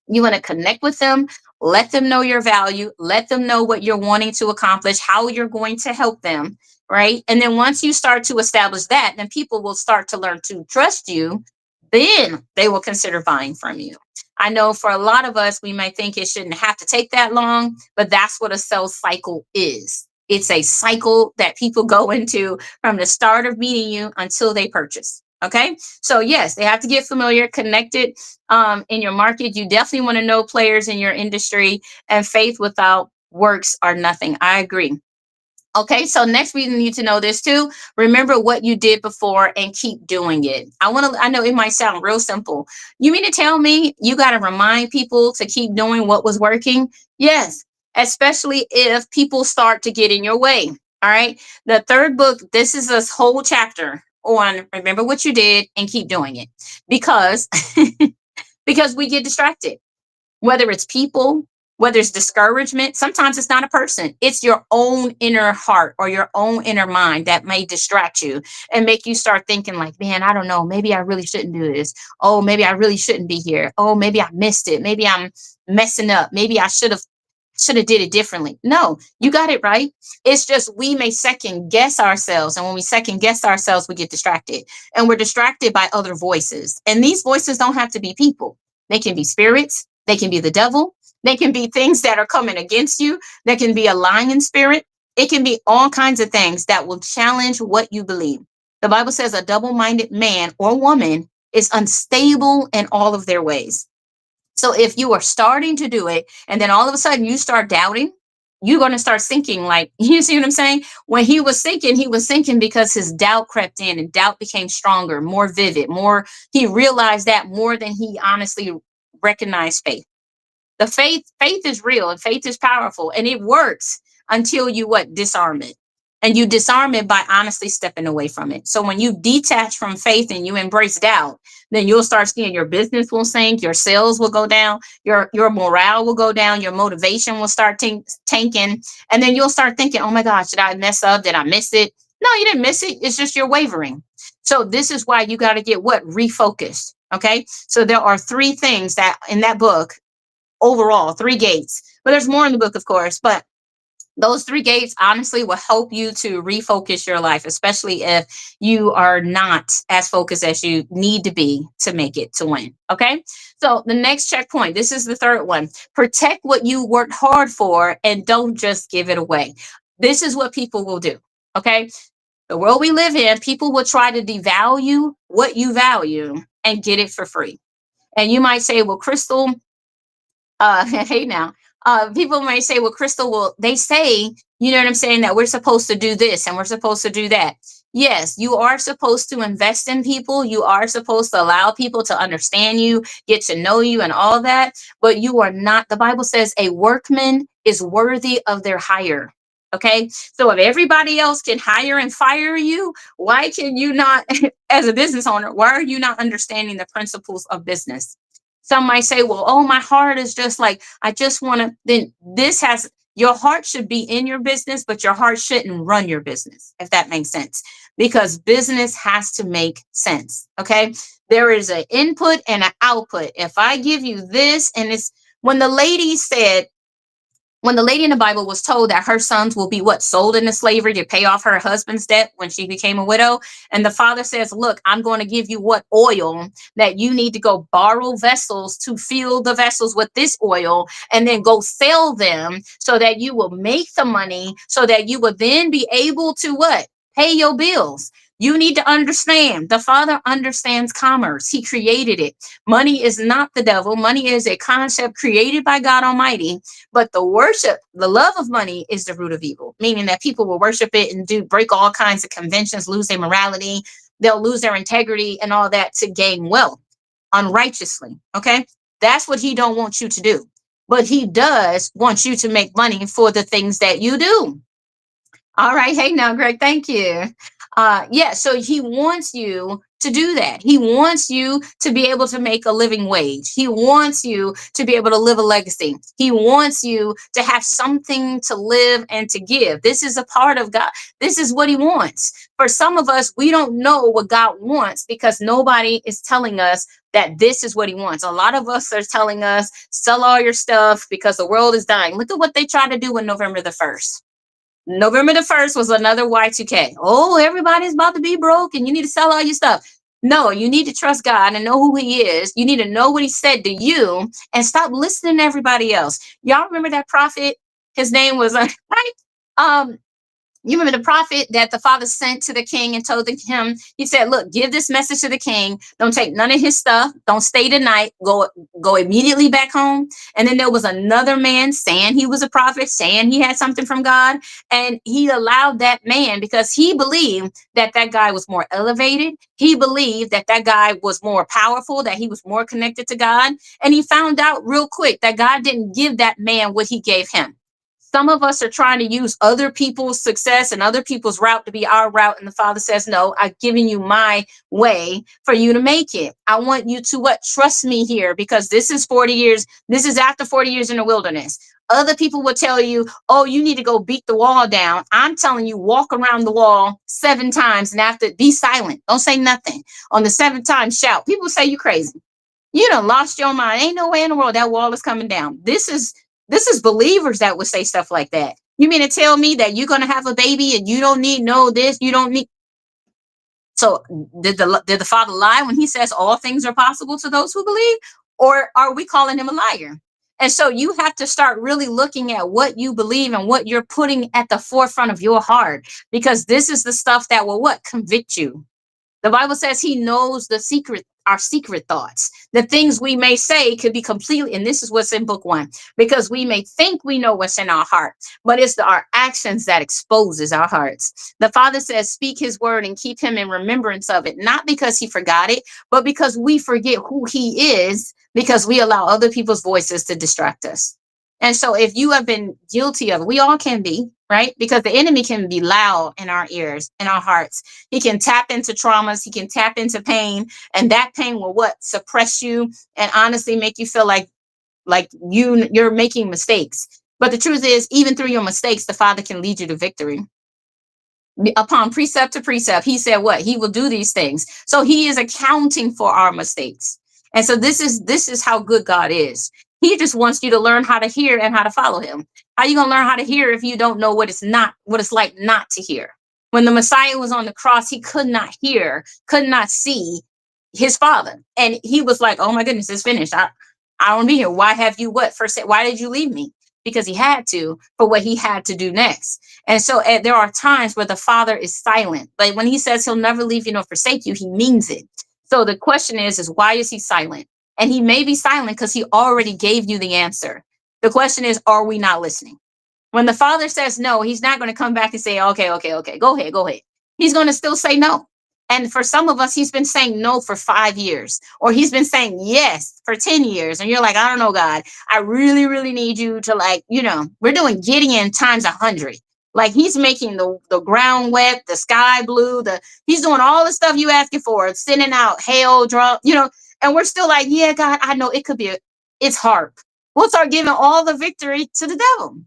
You want to connect with them, let them know your value, let them know what you're wanting to accomplish, how you're going to help them, right? And then once you start to establish that, then people will start to learn to trust you. Then they will consider buying from you. I know for a lot of us, we might think it shouldn't have to take that long, but that's what a sales cycle is. It's a cycle that people go into from the start of meeting you until they purchase. Okay. So, yes, they have to get familiar, connected in your market. You definitely want to know players in your industry, and faith without works are nothing. I agree. Okay, so next we need to know this too. Remember what you did before and keep doing it. I know it might sound real simple. You mean to tell me you got to remind people to keep doing what was working? Yes, especially if people start to get in your way. All right. The third book, this is a whole chapter on remember what you did and keep doing it because because we get distracted, whether it's people, whether it's discouragement. Sometimes it's not a person, it's your own inner heart or your own inner mind that may distract you and make you start thinking like, man, I don't know, maybe I really shouldn't do this. Oh, maybe I really shouldn't be here. Oh, maybe I missed it. Maybe I'm messing up. Maybe I should have did it differently. No, you got it right. It's just we may second guess ourselves, and when we second guess ourselves, we get distracted, and we're distracted by other voices, and these voices don't have to be people. They can be spirits, they can be the devil, they can be things that are coming against you, they can be a lying spirit, it can be all kinds of things that will challenge what you believe. The Bible says a double-minded man or woman is unstable in all of their ways. So if you are starting to do it and then all of a sudden you start doubting, you're going to start sinking. Like, you see what I'm saying? When he was sinking because his doubt crept in and doubt became stronger, more vivid, more, he realized that more than he honestly recognized faith. The faith is real and faith is powerful and it works until you what? Disarm it. And you disarm it by honestly stepping away from it. So when you detach from faith and you embrace doubt, then you'll start seeing your business will sink, your sales will go down, your morale will go down, your motivation will start tanking, and then you'll start thinking, "Oh my gosh, did I mess up? Did I miss it?" No, you didn't miss it. It's just you're wavering. So this is why you got to get what? Refocused. Okay? So there are three things that in that book overall, three gates. But there's more in the book, of course, but those three gates honestly will help you to refocus your life, especially if you are not as focused as you need to be to make it to win. Okay. So the next checkpoint, this is the third one. Protect what you worked hard for and don't just give it away. This is what people will do. Okay. The world we live in, people will try to devalue what you value and get it for free. And you might say, well, Krystal, hey now, people might say, well, Krystal, well, they say, you know what I'm saying, that we're supposed to do this and we're supposed to do that. Yes, you are supposed to invest in people. You are supposed to allow people to understand you, get to know you, and all that. But you are not, the Bible says, a workman is worthy of their hire. Okay. So if everybody else can hire and fire you, why can you not, as a business owner, why are you not understanding the principles of business? Some might say, well, oh, my heart is just like, I just want to, then this has, Your heart should be in your business, but your heart shouldn't run your business, if that makes sense, because business has to make sense. Okay. There is an input and an output. If I give you this, and it's when the lady said, when the lady in the Bible was told that her sons will be what, sold into slavery to pay off her husband's debt when she became a widow. And the father says, look, I'm going to give you what oil that you need to go borrow vessels to fill the vessels with this oil and then go sell them so that you will make the money so that you will then be able to what? Pay your bills. You need to understand the father understands commerce. He created it. Money is not the devil. Money is a concept created by God Almighty, but the worship, the love of money is the root of evil, meaning that people will worship it and do break all kinds of conventions, lose their morality. They'll lose their integrity and all that to gain wealth unrighteously. Okay. That's what he don't want you to do. But he does want you to make money for the things that you do. All right. Hey, now, Greg, thank you. Yeah, so he wants you to do that. He wants you to be able to make a living wage. He wants you to be able to live a legacy. He wants you to have something to live and to give. This is a part of God. This is what he wants. For some of us, we don't know what God wants because nobody is telling us that this is what he wants. A lot of us are telling us, sell all your stuff because the world is dying. Look at what they tried to do on November the 1st. November the 1st was another Y2K. Oh, everybody's about to be broke and you need to sell all your stuff. No, you need to trust God and know who he is. You need to know what he said to you and stop listening to everybody else. Y'all remember that prophet? His name was, right? Um, you remember the prophet that the father sent to the king and told him, he said, look, give this message to the king. Don't take none of his stuff. Don't stay the night. Go immediately back home. And then there was another man saying he was a prophet, saying he had something from God. And he allowed that man because he believed that that guy was more elevated. He believed that that guy was more powerful, that he was more connected to God. And he found out real quick that God didn't give that man what he gave him. Some of us are trying to use other people's success and other people's route to be our route. And the father says, no, I've given you my way for you to make it. I want you to what? Trust me here because this is 40 years. This is after 40 years in the wilderness. Other people will tell you, oh, you need to go beat the wall down. I'm telling you, walk around the wall 7 times and after be silent. Don't say nothing. On the 7th time, shout. People say you crazy. You done lost your mind. Ain't no way in the world that wall is coming down. This is believers that would say stuff like that. You mean to tell me that you're going to have a baby and you don't need no this, you don't need. So did the father lie when he says all things are possible to those who believe? Or are we calling him a liar? And so you have to start really looking at what you believe and what you're putting at the forefront of your heart, because this is the stuff that will what? Convict you. The Bible says he knows the secret, our secret thoughts. The things we may say could be completely, and this is what's in book 1, because we may think we know what's in our heart, but it's our actions that exposes our hearts. The Father says, speak his word and keep him in remembrance of it, not because he forgot it, but because we forget who he is, because we allow other people's voices to distract us. And so if you have been guilty of it, we all can be, right? Because the enemy can be loud in our ears, in our hearts. He can tap into traumas. He can tap into pain. And that pain will what? Suppress you and honestly make you feel like you're making mistakes. But the truth is, even through your mistakes, the Father can lead you to victory. Upon precept to precept, he said what? He will do these things. So he is accounting for our mistakes. And so this is how good God is. He just wants you to learn how to hear and how to follow him. How are you going to learn how to hear if you don't know what it's like not to hear? When the Messiah was on the cross, he could not hear, could not see his father. And he was like, oh my goodness, it's finished. I don't want to be here. Why have you what? First, why did you leave me? Because he had to for what he had to do next. And so there are times where the father is silent. But when he says he'll never leave you nor forsake you, he means it. So the question is why is he silent? And he may be silent because he already gave you the answer. The question is, are we not listening? When the father says no, he's not going to come back and say, okay, go ahead. He's going to still say no. And for some of us, he's been saying no for 5 years, or he's been saying yes for 10 years. And you're like, I don't know, God, I really, really need you to we're doing Gideon times 100. Like he's making the ground wet, the sky blue, he's doing all the stuff you asking for, sending out hail, drum, and we're still like, yeah, God, I know it could be, it's hard. We'll start giving all the victory to the devil.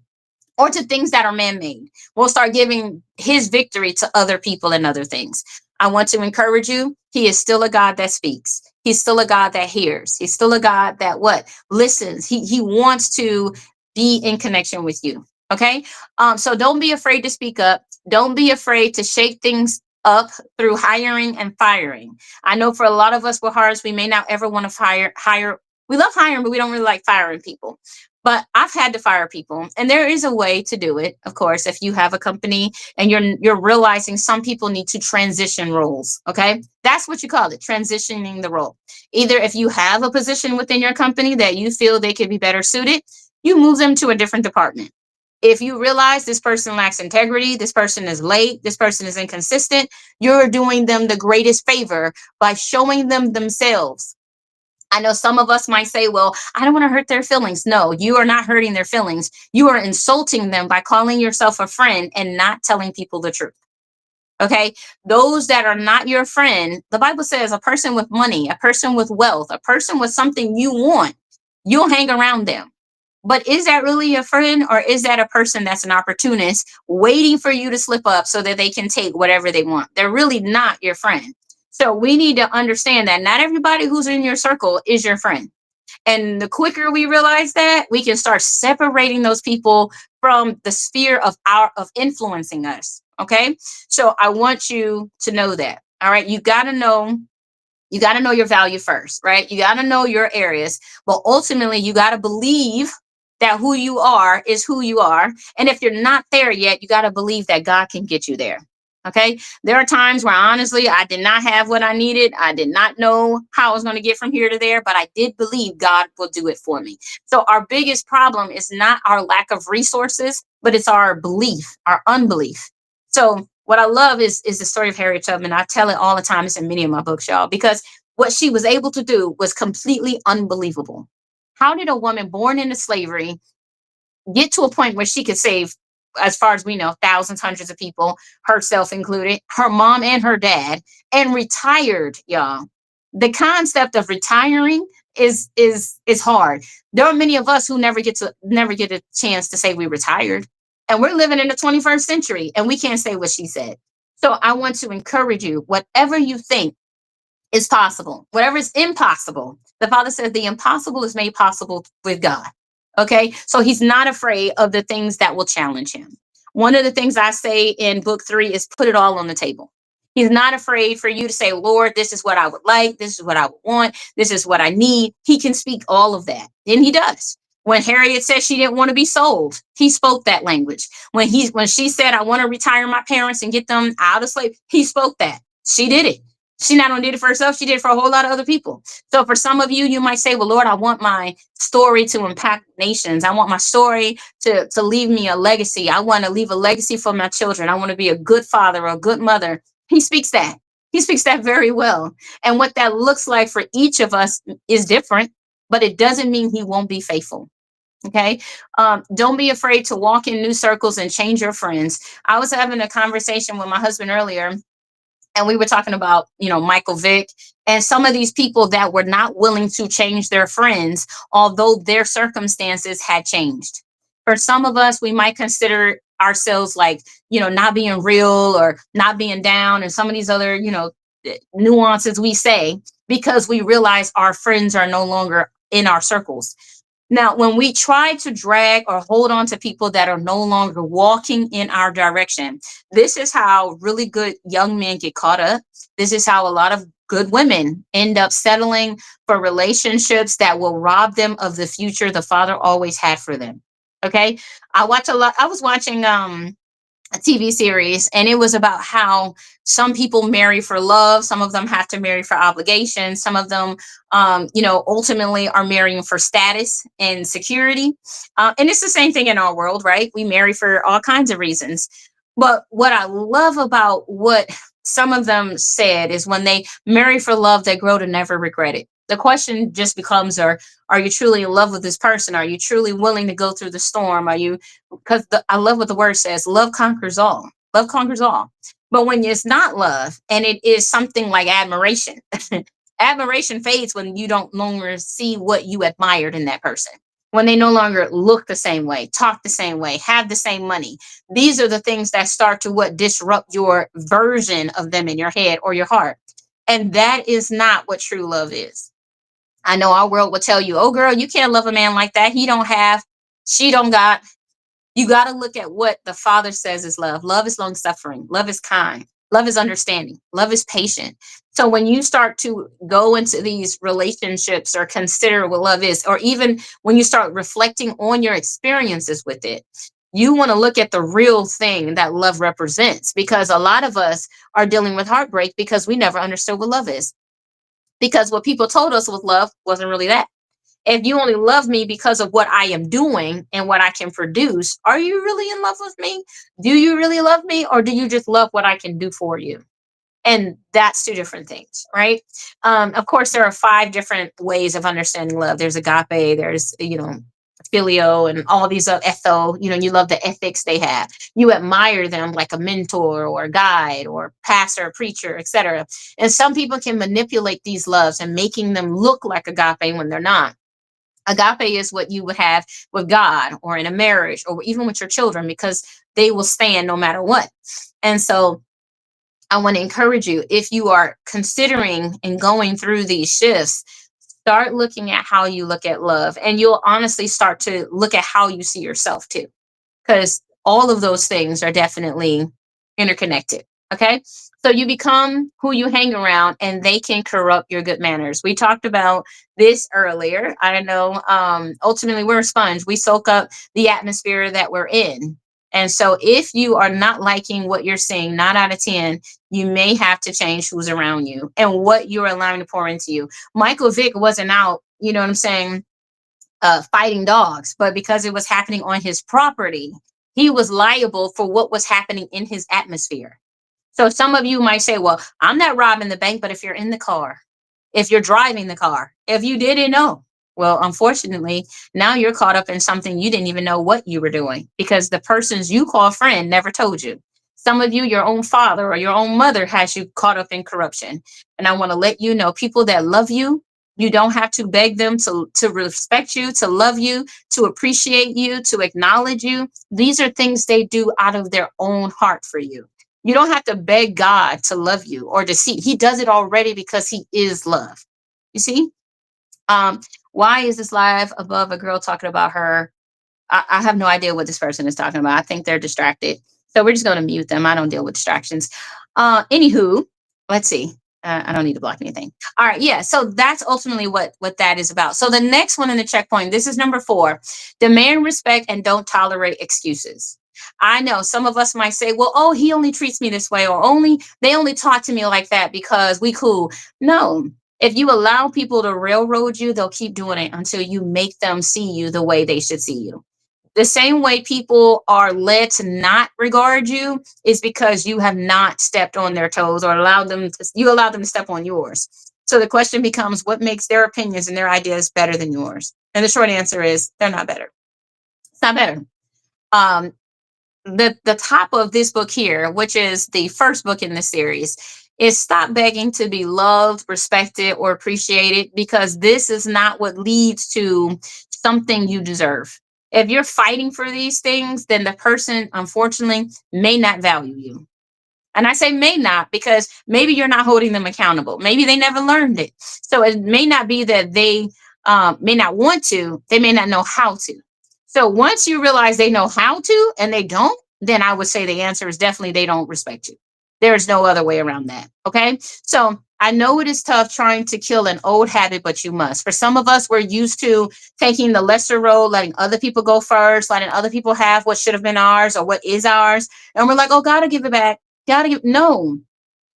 or to things that are man-made. We'll start giving his victory to other people and other things. I want to encourage you. He is still a God that speaks. He's still a God that hears. He's still a God that what? Listens. He wants to be in connection with you. Okay. So don't be afraid to speak up. Don't be afraid to shake things up through hiring and firing. I know for a lot of us with hearts, we may not ever want to hire. We love hiring, but we don't really like firing people. But I've had to fire people, and there is a way to do it. Of course, if you have a company and you're realizing some people need to transition roles, okay? That's what you call it, transitioning the role. Either if you have a position within your company that you feel they could be better suited, you move them to a different department. If you realize this person lacks integrity, this person is late, this person is inconsistent, you're doing them the greatest favor by showing them themselves. I know some of us might say, well, I don't want to hurt their feelings. No, you are not hurting their feelings. You are insulting them by calling yourself a friend and not telling people the truth. Okay. Those that are not your friend, the Bible says a person with money, a person with wealth, a person with something you want, you'll hang around them. But is that really a friend, or is that a person that's an opportunist waiting for you to slip up so that they can take whatever they want? They're really not your friend. So we need to understand that not everybody who's in your circle is your friend. And the quicker we realize that, we can start separating those people from the sphere of influencing us. Okay. So I want you to know that. All right. You got to know your value first, right? You got to know your areas, but ultimately you got to believe that who you are is who you are. And if you're not there yet, you got to believe that God can get you there. Okay. There are times where honestly, I did not have what I needed. I did not know how I was going to get from here to there, but I did believe God will do it for me. So our biggest problem is not our lack of resources, but it's our belief, our unbelief. So what I love is the story of Harriet Tubman. I tell it all the time. It's in many of my books, y'all, because what she was able to do was completely unbelievable. How did a woman born into slavery get to a point where she could save, as far as we know, thousands, hundreds of people, herself included, her mom and her dad, and retired, y'all? The concept of retiring is hard. There are many of us who never get a chance to say we retired. And we're living in the 21st century and we can't say what she said. So I want to encourage you, whatever you think is possible, whatever is impossible, the Father says the impossible is made possible with God. Okay. So he's not afraid of the things that will challenge him. One of the things I say in book 3 is put it all on the table. He's not afraid for you to say, Lord, this is what I would like. This is what I would want. This is what I need. He can speak all of that. And he does. When Harriet said she didn't want to be sold, he spoke that language. When she said, I want to retire my parents and get them out of slavery, he spoke that. She did it. She not only did it for herself, she did it for a whole lot of other people. So for some of you, you might say, well, Lord, I want my story to impact nations. I want my story to leave me a legacy. I want to leave a legacy for my children. I want to be a good father or a good mother. He speaks that. He speaks that very well. And what that looks like for each of us is different, but it doesn't mean he won't be faithful. Okay. Don't be afraid to walk in new circles and change your friends. I was having a conversation with my husband earlier, and we were talking about, Michael Vick and some of these people that were not willing to change their friends, although their circumstances had changed. For some of us, we might consider ourselves like, not being real or not being down, and some of these other, nuances we say because we realize our friends are no longer in our circles. Now, when we try to drag or hold on to people that are no longer walking in our direction, this is how really good young men get caught up. This is how a lot of good women end up settling for relationships that will rob them of the future the Father always had for them. Okay. I was watching a TV series, and it was about how some people marry for love. Some of them have to marry for obligation. Some of them, ultimately are marrying for status and security. And it's the same thing in our world, right? We marry for all kinds of reasons. But what I love about what some of them said is when they marry for love, they grow to never regret it. The question just becomes, are you truly in love with this person? Are you truly willing to go through the storm? Because I love what the word says, love conquers all. Love conquers all. But when it's not love and it is something like admiration, admiration fades when you don't longer see what you admired in that person. when they no longer look the same way, talk the same way, have the same money. These are the things that start to what disrupt your version of them in your head or your heart. And that is not what true love is. I know our world will tell you, oh girl, you can't love a man like that. He don't have, she don't got. You got to look at what the Father says is love. Love is long suffering. Love is kind. Love is understanding. Love is patient. So when you start to go into these relationships or consider what love is, or even when you start reflecting on your experiences with it, you want to look at the real thing that love represents, because a lot of us are dealing with heartbreak because we never understood what love is. Because what people told us was love wasn't really that. If you only love me because of what I am doing and what I can produce, are you really in love with me? Do you really love me? Or do you just love what I can do for you? And that's two different things, right? Of course, there are five different ways of understanding love. There's agape, there's, filio, and all these etho. You love the ethics they have. You admire them like a mentor or a guide or pastor, or preacher, etc. And some people can manipulate these loves and making them look like agape when they're not. Agape is what you would have with God or in a marriage or even with your children, because they will stand no matter what. And so I want to encourage you, if you are considering and going through these shifts, start looking at how you look at love, and you'll honestly start to look at how you see yourself too, because all of those things are definitely interconnected. Okay. So you become who you hang around, and they can corrupt your good manners. We talked about this earlier. I know, ultimately, we're a sponge. We soak up the atmosphere that we're in. And so if you are not liking what you're seeing, 9 out of 10, you may have to change who's around you and what you're allowing to pour into you. Michael Vick wasn't out, you know what I'm saying, fighting dogs, but because it was happening on his property, he was liable for what was happening in his atmosphere. So some of you might say, well, I'm not robbing the bank, but if you're in the car, if you're driving the car, if you didn't know, well, unfortunately, now you're caught up in something you didn't even know what you were doing, because the persons you call friend never told you. Some of you, your own father or your own mother has you caught up in corruption. And I want to let you know, people that love you, you don't have to beg them to respect you, to love you, to appreciate you, to acknowledge you. These are things they do out of their own heart for you. You don't have to beg God to love you or to see. He does it already because he is love. You see? Um, why is this live above a girl talking about her? I have no idea what this person is talking about. I think they're distracted. So we're just going to mute them. I don't deal with distractions. Anywho, let's see. I don't need to block anything. All right. Yeah. So that's ultimately what that is about. So the next one in the checkpoint, this is number 4, demand respect and don't tolerate excuses. I know some of us might say, well, oh, he only treats me this way, or they only talk to me like that because we cool. No, if you allow people to railroad you, they'll keep doing it until you make them see you the way they should see you. The same way people are led to not regard you is because you have not stepped on their toes or allowed them to step on yours. So the question becomes, what makes their opinions and their ideas better than yours? And the short answer is they're not better. It's not better. Um, the top of this book here, which is the first book in this series, is stop begging to be loved, respected, or appreciated, because this is not what leads to something you deserve. If you're fighting for these things, then the person, unfortunately, may not value you. And I say may not because maybe you're not holding them accountable. Maybe they never learned it. So it may not be that they may not want to, they may not know how to. So once you realize they know how to and they don't, then I would say the answer is definitely they don't respect you. There's no other way around that. Okay. So I know it is tough trying to kill an old habit, but you must. For some of us, we're used to taking the lesser road, letting other people go first, letting other people have what should have been ours or what is ours. And we're like, oh, gotta give it back. Gotta give. No,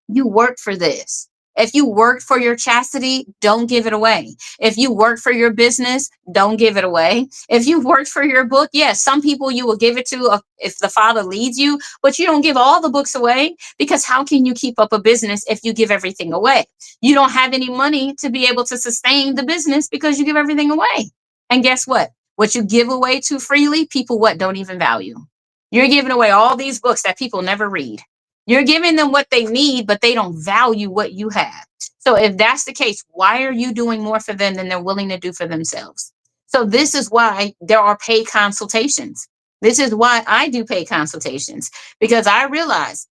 you work for this. If you work for your chastity, don't give it away. If you work for your business, don't give it away. If you worked for your book, yes, some people you will give it to if the Father leads you, but you don't give all the books away, because how can you keep up a business if you give everything away? You don't have any money to be able to sustain the business because you give everything away. And guess what? What you give away too freely, people what don't even value. You're giving away all these books that people never read. You're giving them what they need, but they don't value what you have. So if that's the case, why are you doing more for them than they're willing to do for themselves? So this is why there are paid consultations. This is why I do paid consultations, because I realize,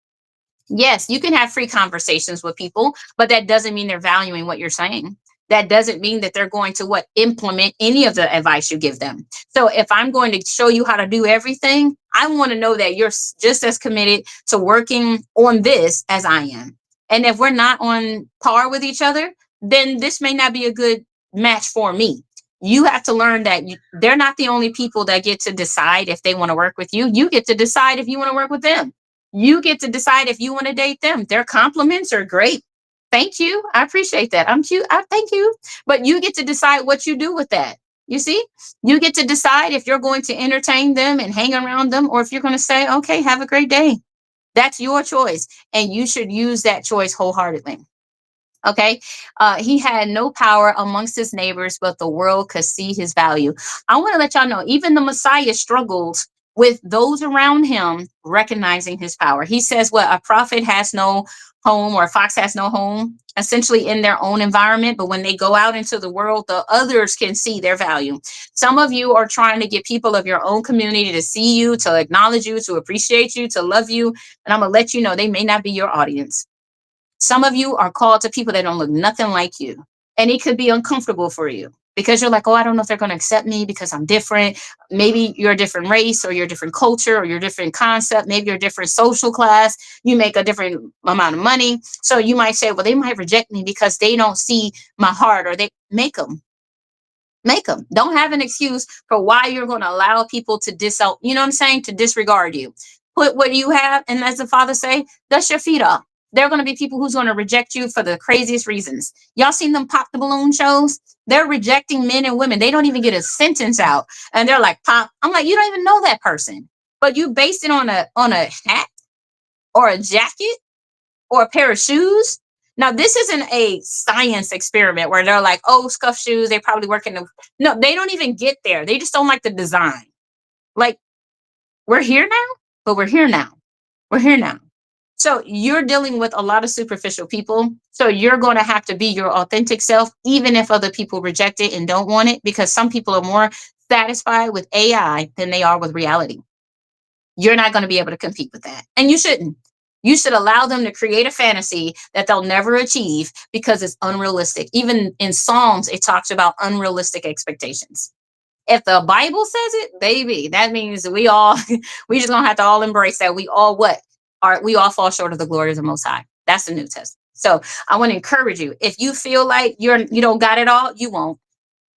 yes, you can have free conversations with people, but that doesn't mean they're valuing what you're saying. That doesn't mean that they're going to what implement any of the advice you give them. So if I'm going to show you how to do everything, I want to know that you're just as committed to working on this as I am. And if we're not on par with each other, then this may not be a good match for me. You have to learn that they're not the only people that get to decide if they want to work with you. You get to decide if you want to work with them. You get to decide if you want to date them. Their compliments are great. Thank you. I appreciate that. I'm cute. I thank you. But you get to decide what you do with that. You see, you get to decide if you're going to entertain them and hang around them, or if you're going to say, okay, have a great day. That's your choice. And you should use that choice wholeheartedly. Okay. He had no power amongst his neighbors, but the world could see his value. I want to let y'all know, even the Messiah struggled with those around him recognizing his power. He says, what, a prophet has no home, or a fox has no home, essentially in their own environment. But when they go out into the world, the others can see their value. Some of you are trying to get people of your own community to see you, to acknowledge you, to appreciate you, to love you. And I'm going to let you know they may not be your audience. Some of you are called to people that don't look nothing like you. And it could be uncomfortable for you because you're like, oh, I don't know if they're going to accept me because I'm different. Maybe you're a different race, or you're a different culture, or you're a different concept. Maybe you're a different social class. You make a different amount of money. So you might say, well, they might reject me because they don't see my heart, or they make them. Make them. Don't have an excuse for why you're going to allow people to you know what I'm saying? To disregard you. Put what you have, and as the father say, dust your feet off. There are going to be people who's going to reject you for the craziest reasons. Y'all seen them pop the balloon shows? They're rejecting men and women. They don't even get a sentence out, and they're like, pop. I'm like, you don't even know that person, but you based it on a hat or a jacket or a pair of shoes. Now, this isn't a science experiment where they're like, oh, scuff shoes, they probably work in the. No, they don't even get there. They just don't like the design. Like, we're here now, but we're here now. We're here now. So you're dealing with a lot of superficial people. So you're going to have to be your authentic self, even if other people reject it and don't want it, because some people are more satisfied with AI than they are with reality. You're not going to be able to compete with that. And you shouldn't. You should allow them to create a fantasy that they'll never achieve because it's unrealistic. Even in Psalms, it talks about unrealistic expectations. If the Bible says it, baby, that means we all we just gonna have to all embrace that. We all what? We all fall short of the glory of the Most High. That's the New Testament. So I want to encourage you. If you feel like you don't got it all, you won't.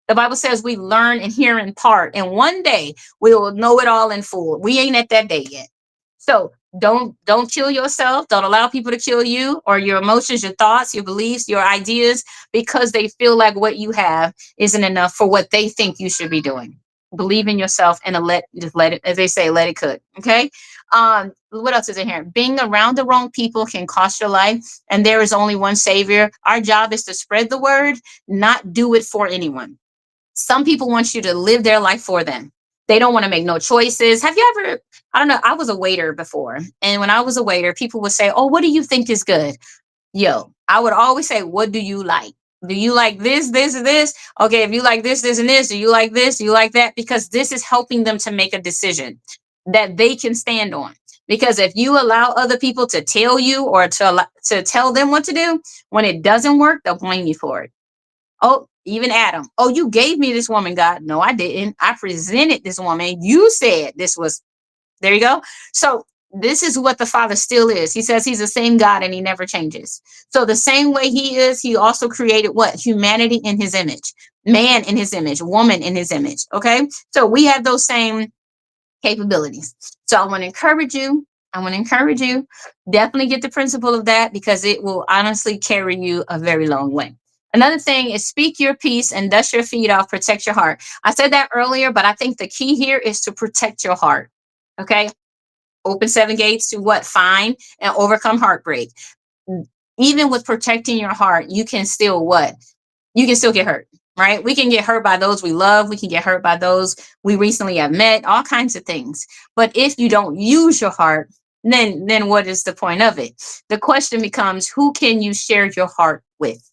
The Bible says we learn and hear in part, and one day we will know it all in full. We ain't at that day yet. So don't kill yourself. Don't allow people to kill you or your emotions, your thoughts, your beliefs, your ideas, because they feel like what you have isn't enough for what they think you should be doing. Believe in yourself and just let it, as they say, let it cook. Okay. What else is in here? Being around the wrong people can cost your life, and there is only one savior. Our job is to spread the word, not do it for anyone. Some people want you to live their life for them. They don't want to make no choices. Have you ever, I don't know, I was a waiter before. And when I was a waiter, people would say, oh, what do you think is good? Yo, I would always say, what do you like? Do you like this, this, and this? Okay, if you like this, this, and this, do you like this? Do you like that? Because this is helping them to make a decision that they can stand on. Because if you allow other people to tell you or to tell them what to do, when it doesn't work, they'll blame you for it. Oh, even Adam. Oh, you gave me this woman, God. No, I didn't. I presented this woman. You said this was, there you go. So this is what the Father still is. He says he's the same God and he never changes. So the same way he is, he also created what? Humanity in his image, man in his image, woman in his image. Okay. So we have those same capabilities. So I want to encourage you. I want to encourage you. Definitely get the principle of that, because it will honestly carry you a very long way. Another thing is speak your peace and dust your feet off, protect your heart. I said that earlier, but I think the key here is to protect your heart. Okay. Open seven gates to what? Find and overcome heartbreak. Even with protecting your heart, you can still what? You can still get hurt, right? We can get hurt by those we love. We can get hurt by those we recently have met, all kinds of things. But if you don't use your heart, then what is the point of it? The question becomes, who can you share your heart with?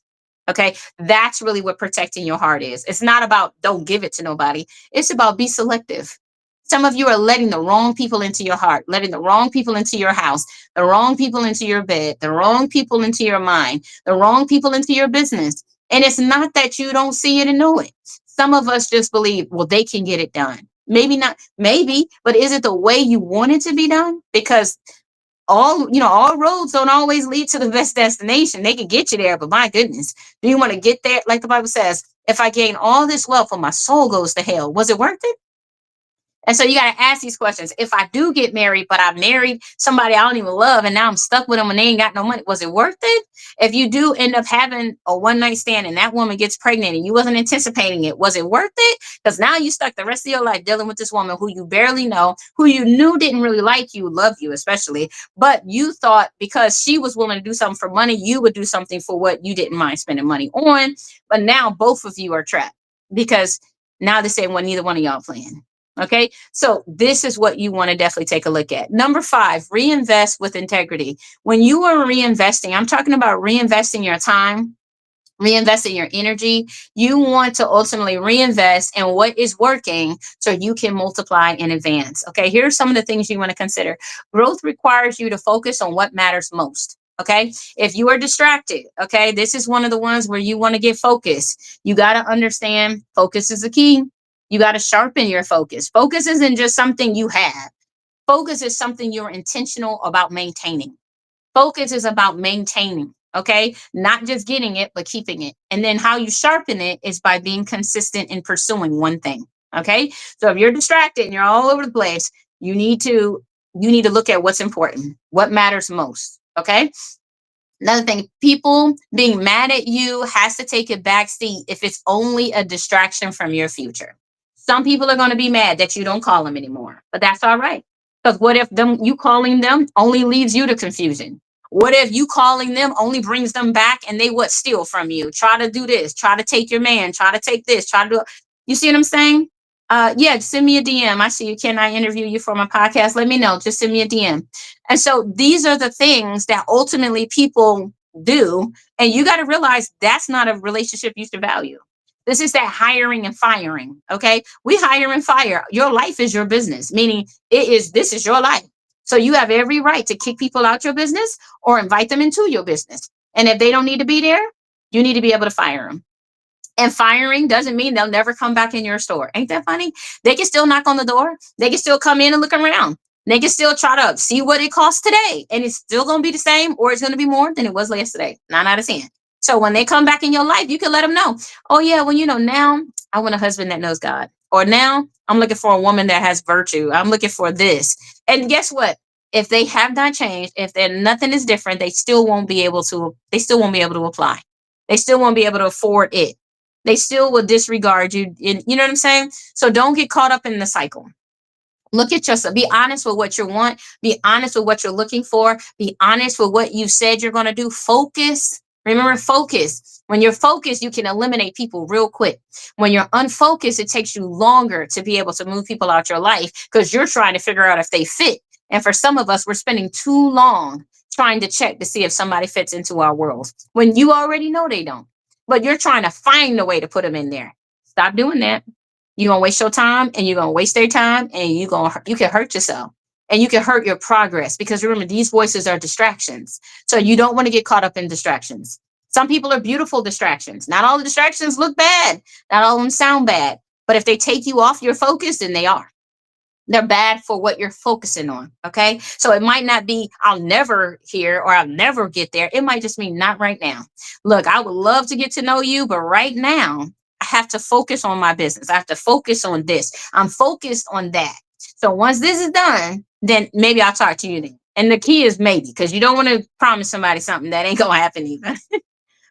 Okay. That's really what protecting your heart is. It's not about don't give it to nobody. It's about be selective. Some of you are letting the wrong people into your heart, letting the wrong people into your house, the wrong people into your bed, the wrong people into your mind, the wrong people into your business. And it's not that you don't see it and know it. Some of us just believe, well, they can get it done. Maybe not, maybe, but is it the way you want it to be done? Because all roads don't always lead to the best destination. They can get you there, but my goodness, do you want to get there? Like the Bible says, if I gain all this wealth but my soul goes to hell, was it worth it? And so you got to ask these questions. If I do get married, but I married somebody I don't even love and now I'm stuck with them and they ain't got no money, was it worth it? If you do end up having a one night stand and that woman gets pregnant and you wasn't anticipating it, was it worth it? Because now you stuck the rest of your life dealing with this woman who you barely know, who you knew didn't really like you, love you especially, but you thought because she was willing to do something for money, you would do something for what you didn't mind spending money on. But now both of you are trapped because now they say, well, neither one of y'all playing. Okay, so this is what you want to definitely take a look at. Number 5, reinvest with integrity. When you are reinvesting, I'm talking about reinvesting your time, reinvesting your energy. You want to ultimately reinvest in what is working so you can multiply in advance. Okay, here are some of the things you want to consider. Growth requires you to focus on what matters most. Okay, if you are distracted, okay, this is one of the ones where you want to get focused. You got to understand focus is the key. You got to sharpen your focus. Focus isn't just something you have. Focus is something you're intentional about maintaining. Focus is about maintaining, okay? Not just getting it, but keeping it. And then how you sharpen it is by being consistent in pursuing one thing, okay? So if you're distracted and you're all over the place, you need to look at what's important, what matters most, okay? Another thing, people being mad at you has to take a back seat if it's only a distraction from your future. Some people are going to be mad that you don't call them anymore, but that's all right. Because what if you calling them only leads you to confusion? What if you calling them only brings them back and they what steal from you? Try to do this, try to take your man, try to take this, try to do. You see what I'm saying? Yeah, send me a DM. I see you. Can I interview you for my podcast? Let me know. Just send me a DM. And so these are the things that ultimately people do. And you got to realize that's not a relationship you should value. This is that hiring and firing. Okay. We hire and fire. Your life is your business, meaning this is your life. So you have every right to kick people out your business or invite them into your business. And if they don't need to be there, you need to be able to fire them. And firing doesn't mean they'll never come back in your store. Ain't that funny? They can still knock on the door. They can still come in and look around. They can still try to see what it costs today. And it's still going to be the same or it's going to be more than it was yesterday. 9 out of 10. So when they come back in your life, you can let them know. Oh, yeah, well, now I want a husband that knows God. Or now I'm looking for a woman that has virtue. I'm looking for this. And guess what? If they have not changed, if nothing is different, they still won't be able to apply. They still won't be able to afford it. They still will disregard you. You know what I'm saying? So don't get caught up in the cycle. Look at yourself. Be honest with what you want. Be honest with what you're looking for. Be honest with what you said you're going to do. Focus. Remember, focus. When you're focused, you can eliminate people real quick. When you're unfocused, it takes you longer to be able to move people out your life because you're trying to figure out if they fit. And for some of us, we're spending too long trying to check to see if somebody fits into our world when you already know they don't. But you're trying to find a way to put them in there. Stop doing that. You're going to waste your time and you're going to waste their time and you can hurt yourself and you can hurt your progress because remember, these voices are distractions. So you don't want to get caught up in distractions. Some people are beautiful distractions. Not all the distractions look bad. Not all of them sound bad. But if they take you off your focus, then they are. They're bad for what you're focusing on. Okay. So it might not be, I'll never hear or I'll never get there. It might just mean not right now. Look, I would love to get to know you, but right now I have to focus on my business. I have to focus on this. I'm focused on that. So once this is done, then maybe I'll talk to you then. And the key is maybe, because you don't want to promise somebody something that ain't going to happen either.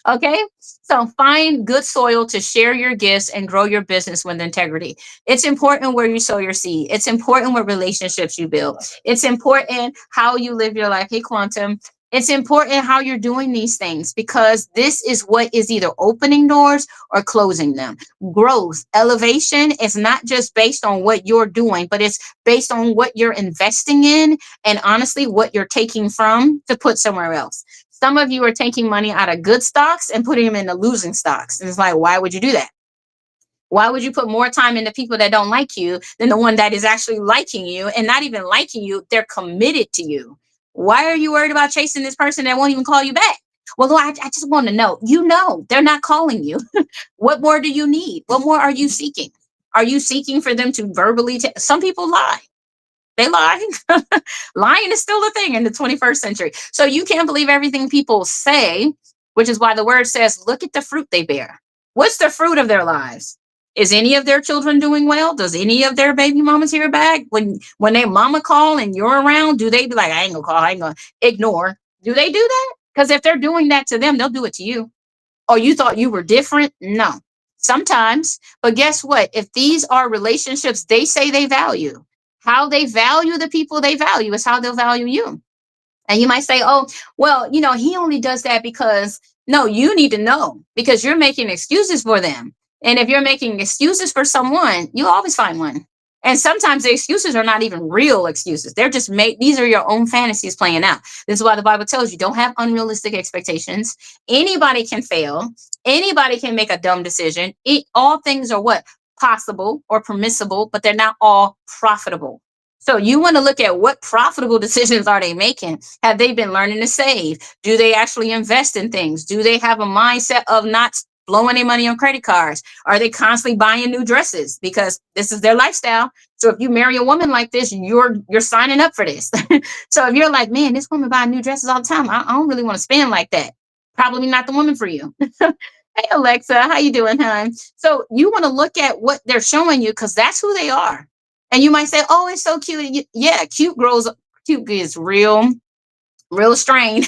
Okay. So find good soil to share your gifts and grow your business with integrity. It's important where you sow your seed. It's important what relationships you build. It's important how you live your life. Hey, Quantum. It's important how you're doing these things because this is what is either opening doors or closing them. Growth, elevation is not just based on what you're doing, but it's based on what you're investing in and honestly what you're taking from to put somewhere else. Some of you are taking money out of good stocks and putting them into losing stocks. And it's like, why would you do that? Why would you put more time into people that don't like you than the one that is actually liking you, and not even liking you? They're committed to you. Why are you worried about chasing this person that won't even call you back? Well, Lord, I just want to know. You know, they're not calling you. What more do you need? What more are you seeking? Are you seeking for them to verbally? Some people lie. They lie. Lying is still a thing in the 21st century. So you can't believe everything people say, which is why the word says, look at the fruit they bear. What's the fruit of their lives? Is any of their children doing well? Does any of their baby mamas hear back? When their mama call and you're around, do they be like, I ain't gonna call, I ain't gonna ignore? Do they do that? Because if they're doing that to them, they'll do it to you. Oh, you thought you were different? No. Sometimes. But guess what? If these are relationships they say they value, how they value the people they value is how they'll value you. And you might say, oh, well, he only does that because, no, you need to know, because you're making excuses for them. And if you're making excuses for someone, you'll always find one. And sometimes the excuses are not even real excuses. They're just these are your own fantasies playing out. This is why the Bible tells you don't have unrealistic expectations. Anybody can fail. Anybody can make a dumb decision. All things are what? Possible or permissible, but they're not all profitable. So you want to look at what profitable decisions are they making? Have they been learning to save? Do they actually invest in things? Do they have a mindset of not blowing their money on credit cards? Are they constantly buying new dresses because this is their lifestyle? So if you marry a woman like this, you're signing up for this. So if you're like, man, this woman buying new dresses all the time, I don't really want to spend like that. Probably not the woman for you. Hey, Alexa, how you doing, hon? So you want to look at what they're showing you, because that's who they are. And you might say, oh, it's so cute. Yeah, cute gets real strained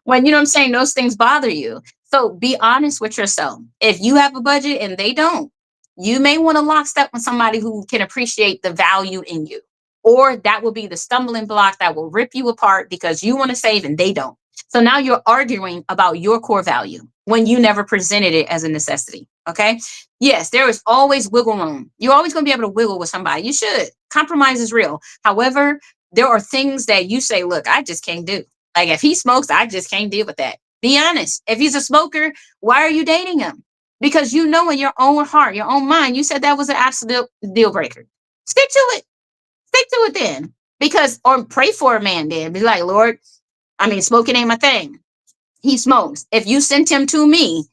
when, you know what I'm saying, those things bother you. So be honest with yourself. If you have a budget and they don't, you may want to lockstep with somebody who can appreciate the value in you. Or that will be the stumbling block that will rip you apart because you want to save and they don't. So now you're arguing about your core value when you never presented it as a necessity. Okay. Yes, there is always wiggle room. You're always going to be able to wiggle with somebody. You should. Compromise is real. However, there are things that you say, look, I just can't do. Like if he smokes, I just can't deal with that. Be honest. If he's a smoker, why are you dating him? Because you know in your own heart, your own mind, you said that was an absolute deal breaker. Stick to it. Stick to it then. Because, or pray for a man then. Be like, Lord, smoking ain't my thing. He smokes. If you sent him to me,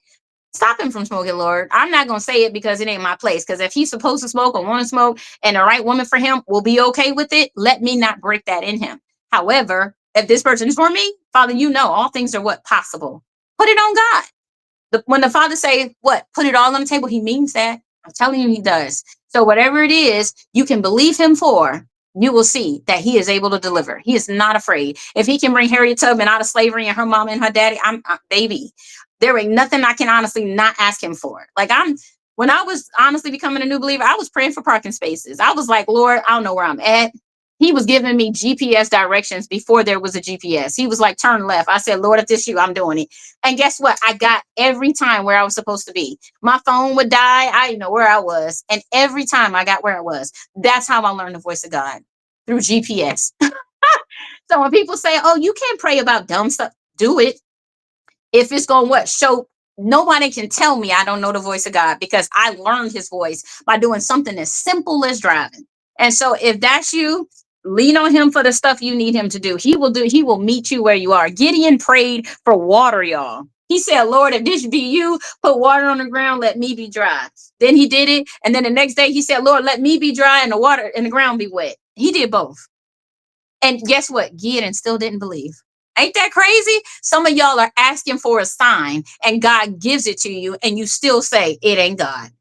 stop him from smoking, Lord. I'm not going to say it because it ain't my place. Because if he's supposed to smoke or want to smoke and the right woman for him will be okay with it, let me not break that in him. However, if this person is for me, Father, all things are what? Possible. Put it on God. When the Father say what? Put it all on the table, he means that. I'm telling you, he does. So whatever it is you can believe him for, you will see that he is able to deliver. He is not afraid. If he can bring Harriet Tubman out of slavery and her mom and her daddy, I'm baby. There ain't nothing I can honestly not ask him for. When I was honestly becoming a new believer, I was praying for parking spaces. I was like, Lord, I don't know where I'm at. He was giving me GPS directions before there was a GPS. He was like, turn left. I said, Lord, if this you, I'm doing it. And guess what? I got every time where I was supposed to be. My phone would die. I didn't know where I was. And every time I got where I was. That's how I learned the voice of God, through GPS. So when people say, oh, you can't pray about dumb stuff, do it. If it's going to show, nobody can tell me I don't know the voice of God, because I learned his voice by doing something as simple as driving. And so if that's you, lean on him for the stuff you need him to do. He will meet you where you are. Gideon prayed for water, y'all. He said, Lord, if this be you, put water on the ground, let me be dry. Then he did it. And then the next day he said, Lord, let me be dry and the water and the ground be wet. He did both. And guess what? Gideon still didn't believe. Ain't that crazy? Some of y'all are asking for a sign and God gives it to you and you still say it ain't God.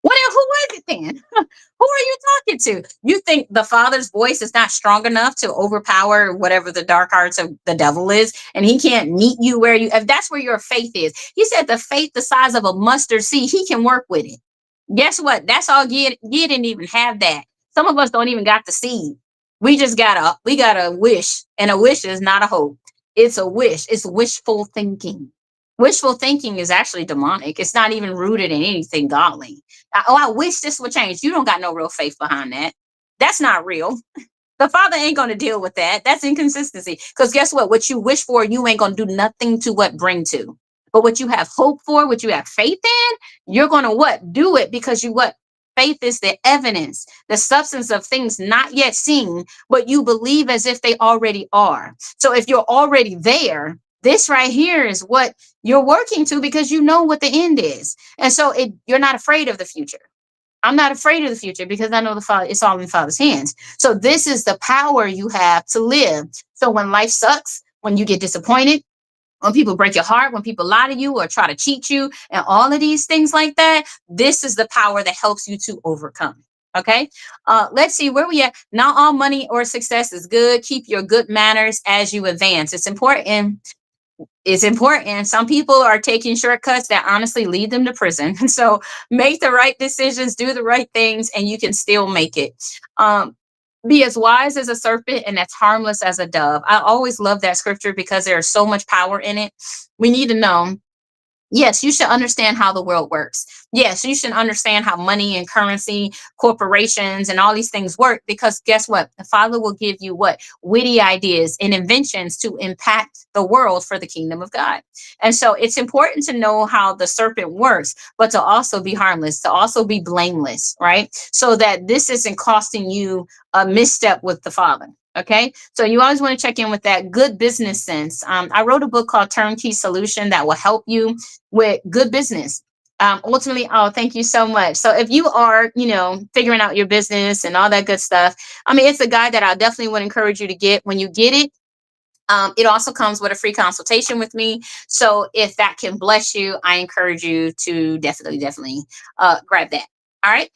Who is it then? Who are you talking to? You think the Father's voice is not strong enough to overpower whatever the dark arts of the devil is, and he can't meet you where you, if that's where your faith is. He said the faith the size of a mustard seed, he can work with it. Guess what? That's all. You didn't even have that. Some of us don't even got the seed. We got a wish, and a wish is not a hope. It's a wish. It's wishful thinking. Wishful thinking is actually demonic. It's not even rooted in anything godly. I wish this would change. You don't got no real faith behind that. That's not real. The Father ain't going to deal with that. That's inconsistency. Because guess what? What you wish for, you ain't going to do nothing to what bring to. But what you have hope for, what you have faith in, you're going to what? Do it because you what? Faith is the evidence, the substance of things not yet seen, but you believe as if they already are. So if you're already there, this right here is what you're working to because you know what the end is. And so you're not afraid of the future. I'm not afraid of the future because I know the Father, it's all in the Father's hands. So this is the power you have to live. So when life sucks, when you get disappointed, when people break your heart, when people lie to you or try to cheat you, and all of these things like that, this is the power that helps you to overcome. Okay. Let's see where we at. Not all money or success is good. Keep your good manners as you advance. It's important. Some people are taking shortcuts that honestly lead them to prison. So make the right decisions, do the right things, and you can still make it. Be as wise as a serpent and as harmless as a dove. I always love that scripture because there's so much power in it. We need to know. Yes, you should understand how the world works. Yes, you should understand how money and currency, corporations, and all these things work because guess what? The Father will give you what? Witty ideas and inventions to impact the world for the kingdom of God. And so it's important to know how the serpent works, but to also be harmless, to also be blameless, right? So that this isn't costing you a misstep with the Father. Okay, so you always want to check in with that good business sense. I wrote a book called Turnkey Solution that will help you with good business. Ultimately, oh, thank you so much. So if you are, figuring out your business and all that good stuff, I mean, it's a guide that I definitely would encourage you to get. When you get it, it also comes with a free consultation with me. So if that can bless you, I encourage you to definitely grab that. All right.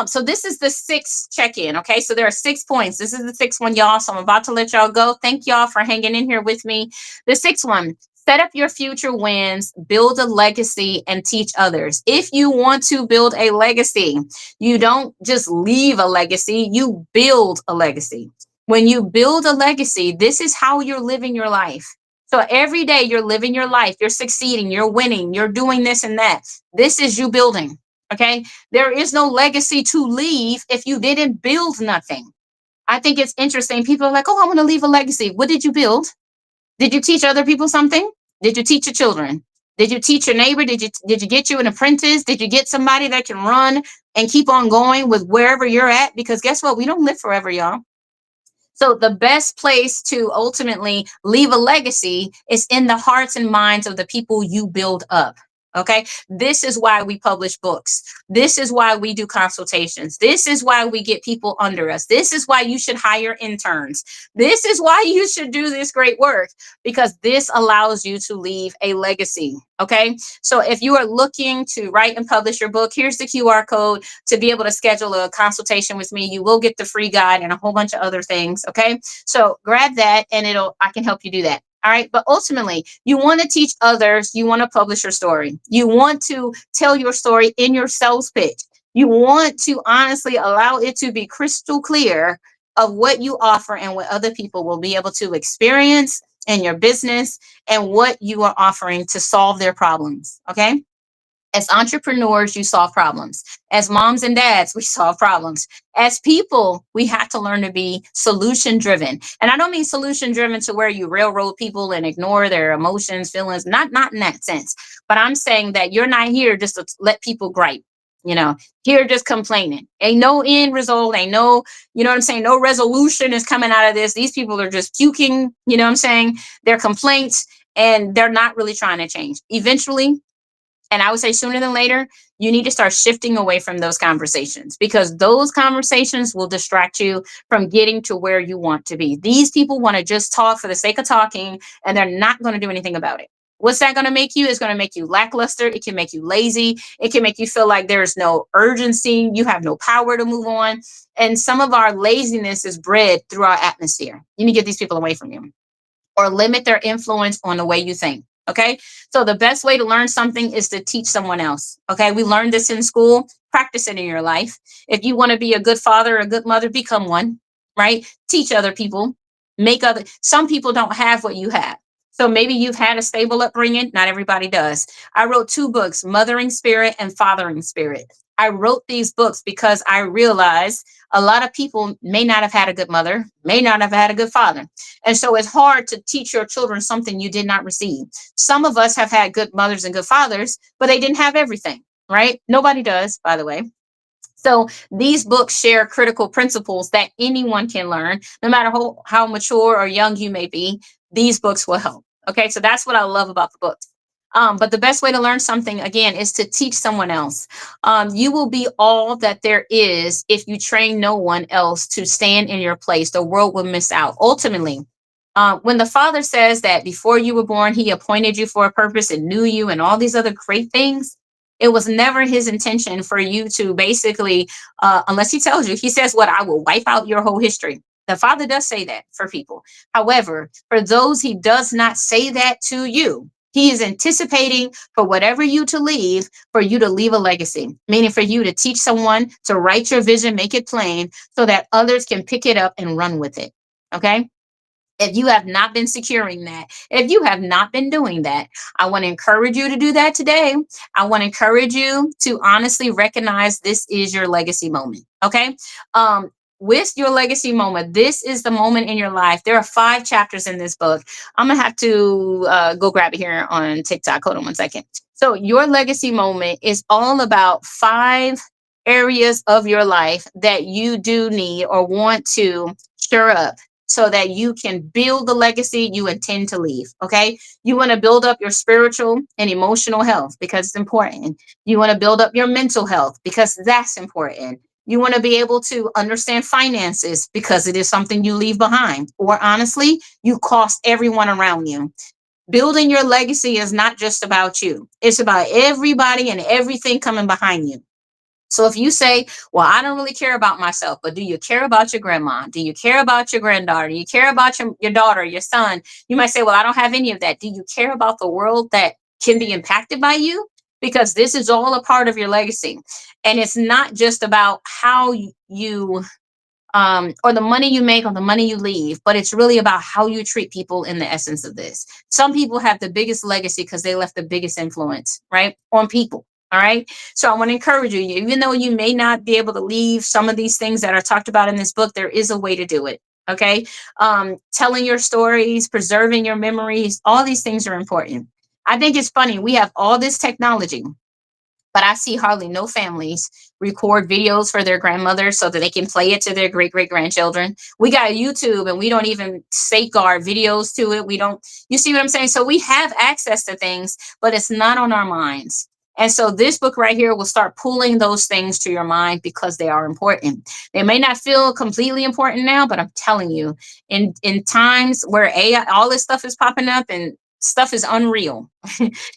So this is the sixth check-in. Okay. So there are 6 points. This is the sixth one, y'all. So I'm about to let y'all go. Thank y'all for hanging in here with me. The sixth one, set up your future wins, build a legacy, and teach others. If you want to build a legacy, you don't just leave a legacy, you build a legacy. When you build a legacy, this is how you're living your life. So every day you're living your life, you're succeeding, you're winning, you're doing this and that. This is you building. Okay. There is no legacy to leave if you didn't build nothing. I think it's interesting. People are like, oh, I want to leave a legacy. What did you build? Did you teach other people something? Did you teach your children? Did you teach your neighbor? Did you get you an apprentice? Did you get somebody that can run and keep on going with wherever you're at? Because guess what? We don't live forever, y'all. So the best place to ultimately leave a legacy is in the hearts and minds of the people you build up. Okay. This is why we publish books. This is why we do consultations. This is why we get people under us. This is why you should hire interns. This is why you should do this great work because this allows you to leave a legacy. Okay. So if you are looking to write and publish your book, here's the QR code to be able to schedule a consultation with me. You will get the free guide and a whole bunch of other things. Okay. So grab that and I can help you do that. All right. But ultimately, you want to teach others. You want to publish your story. You want to tell your story in your sales pitch. You want to honestly allow it to be crystal clear of what you offer and what other people will be able to experience in your business and what you are offering to solve their problems. Okay. As entrepreneurs, you solve problems. As moms and dads, we solve problems. As people, we have to learn to be solution driven. And I don't mean solution driven to where you railroad people and ignore their emotions, feelings, not in that sense. But I'm saying that you're not here just to let people gripe. Here just complaining. Ain't no end result. Ain't no, what I'm saying? No resolution is coming out of this. These people are just puking, what I'm saying? Their complaints, and they're not really trying to change. Eventually, and I would say sooner than later, you need to start shifting away from those conversations because those conversations will distract you from getting to where you want to be. These people want to just talk for the sake of talking, and they're not going to do anything about it. What's that going to make you? It's going to make you lackluster. It can make you lazy. It can make you feel like there's no urgency. You have no power to move on. And some of our laziness is bred through our atmosphere. You need to get these people away from you or limit their influence on the way you think. Okay. So the best way to learn something is to teach someone else. Okay. We learned this in school, practice it in your life. If you want to be a good father or a good mother, become one, right? Teach other people, some people don't have what you have. So maybe you've had a stable upbringing. Not everybody does. I wrote 2 books, Mothering Spirit and Fathering Spirit. I wrote these books because I realized a lot of people may not have had a good mother, may not have had a good father. And so it's hard to teach your children something you did not receive. Some of us have had good mothers and good fathers, but they didn't have everything, right? Nobody does, by the way. So these books share critical principles that anyone can learn, no matter how mature or young you may be. These books will help. Okay, so that's what I love about the books. But the best way to learn something, again, is to teach someone else. You will be all that there is if you train no one else to stand in your place. The world will miss out. Ultimately, when the Father says that before you were born, He appointed you for a purpose and knew you and all these other great things, it was never His intention for you to basically, unless He tells you, He says, what, I will wipe out your whole history. The Father does say that for people. However, for those He does not say that to you, He is anticipating for whatever you to leave, for you to leave a legacy, meaning for you to teach someone, to write your vision, make it plain so that others can pick it up and run with it. Okay. If you have not been securing that, if you have not been doing that, I want to encourage you to do that today. I want to encourage you to honestly recognize this is your legacy moment. Okay. With your legacy moment, this is the moment in your life. There are 5 chapters in this book. I'm going to have to go grab it here on TikTok. Hold on one second. So, your legacy moment is all about 5 areas of your life that you do need or want to stir up so that you can build the legacy you intend to leave. Okay. You want to build up your spiritual and emotional health because it's important. You want to build up your mental health because that's important. You want to be able to understand finances because it is something you leave behind. Or honestly, you cost everyone around you. Building your legacy is not just about you, it's about everybody and everything coming behind you. So if you say, well, I don't really care about myself, but do you care about your grandma? Do you care about your granddaughter? Do you care about your daughter, your son? You might say, well, I don't have any of that. Do you care about the world that can be impacted by you? Because this is all a part of your legacy. And it's not just about how you or the money you make or the money you leave, but it's really about how you treat people in the essence of this. Some people have the biggest legacy because they left the biggest influence, right, on people. All right. So I want to encourage you, even though you may not be able to leave some of these things that are talked about in this book, there is a way to do it. Okay. Telling your stories, preserving your memories, all these things are important. I think it's funny. We have all this technology, but I see hardly no families record videos for their grandmothers so that they can play it to their great great grandchildren. We got YouTube and we don't even safeguard videos to it. We don't, you see what I'm saying? So we have access to things, but it's not on our minds. And so this book right here will start pulling those things to your mind because they are important. They may not feel completely important now, but I'm telling you, in times where AI, all this stuff is popping up and stuff is unreal,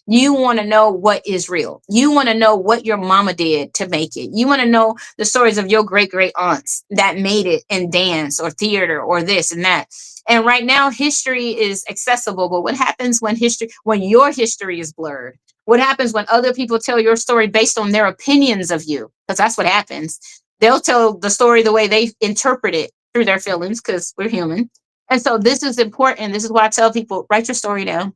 you want to know what is real. You want to know what your mama did to make it. You want to know the stories of your great great aunts that made it in dance or theater or this and that. And right now, history is accessible. But what happens when your history is blurred? What happens when other people tell your story based on their opinions of you? Because that's what happens. They'll tell the story the way they interpret it through their feelings because we're human. And so this is important. This is why I tell people, write your story down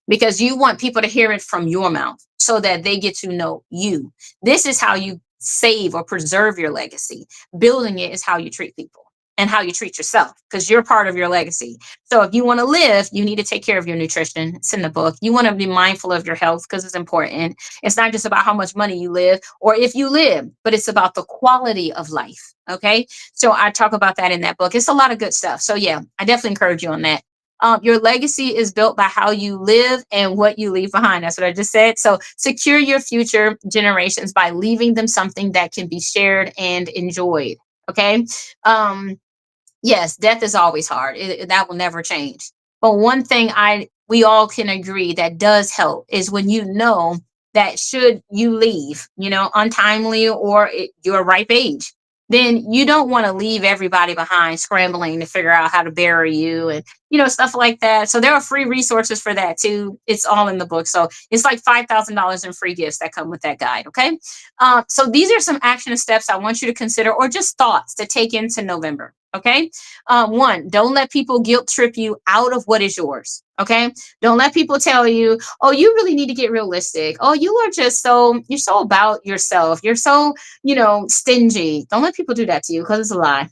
because you want people to hear it from your mouth so that they get to know you. This is how you save or preserve your legacy. Building it is how you treat people and how you treat yourself because you're part of your legacy. So if you want to live, you need to take care of your nutrition. It's in the book. You want to be mindful of your health because it's important. It's not just about how much money you live or if you live, but it's about the quality of life. Okay. So I talk about that in that book. It's a lot of good stuff. So yeah, I definitely encourage you on that. Your legacy is built by how you live and what you leave behind. That's what I just said. So secure your future generations by leaving them something that can be shared and enjoyed. Okay. Yes, death is always hard. That will never change. But one thing we all can agree that does help is when you know that should you leave, untimely or at your ripe age, then you don't want to leave everybody behind scrambling to figure out how to bury you and stuff like that. So there are free resources for that too. It's all in the book. So it's like $5,000 in free gifts that come with that guide. Okay. So these are some action steps I want you to consider or just thoughts to take into November. Okay. One, don't let people guilt trip you out of what is yours. Okay. Don't let people tell you, oh, you really need to get realistic. Oh, you are just so, you're so about yourself. You're so, stingy. Don't let people do that to you because it's a lie.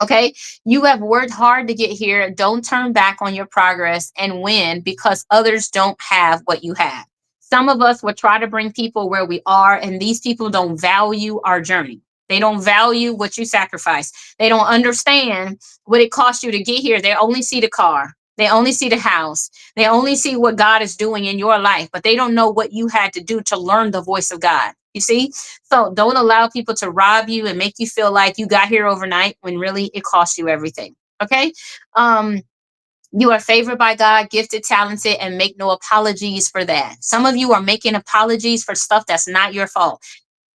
Okay. You have worked hard to get here. Don't turn back on your progress and win because others don't have what you have. Some of us will try to bring people where we are, and these people don't value our journey. They don't value what you sacrifice. They don't understand what it cost you to get here. They only see the car. They only see the house. They only see what God is doing in your life, but they don't know what you had to do to learn the voice of God. You see? So don't allow people to rob you and make you feel like you got here overnight when really it cost you everything. Okay. Um, you are favored by God, gifted, talented, and make no apologies for that. Some of you are making apologies for stuff that's not your fault.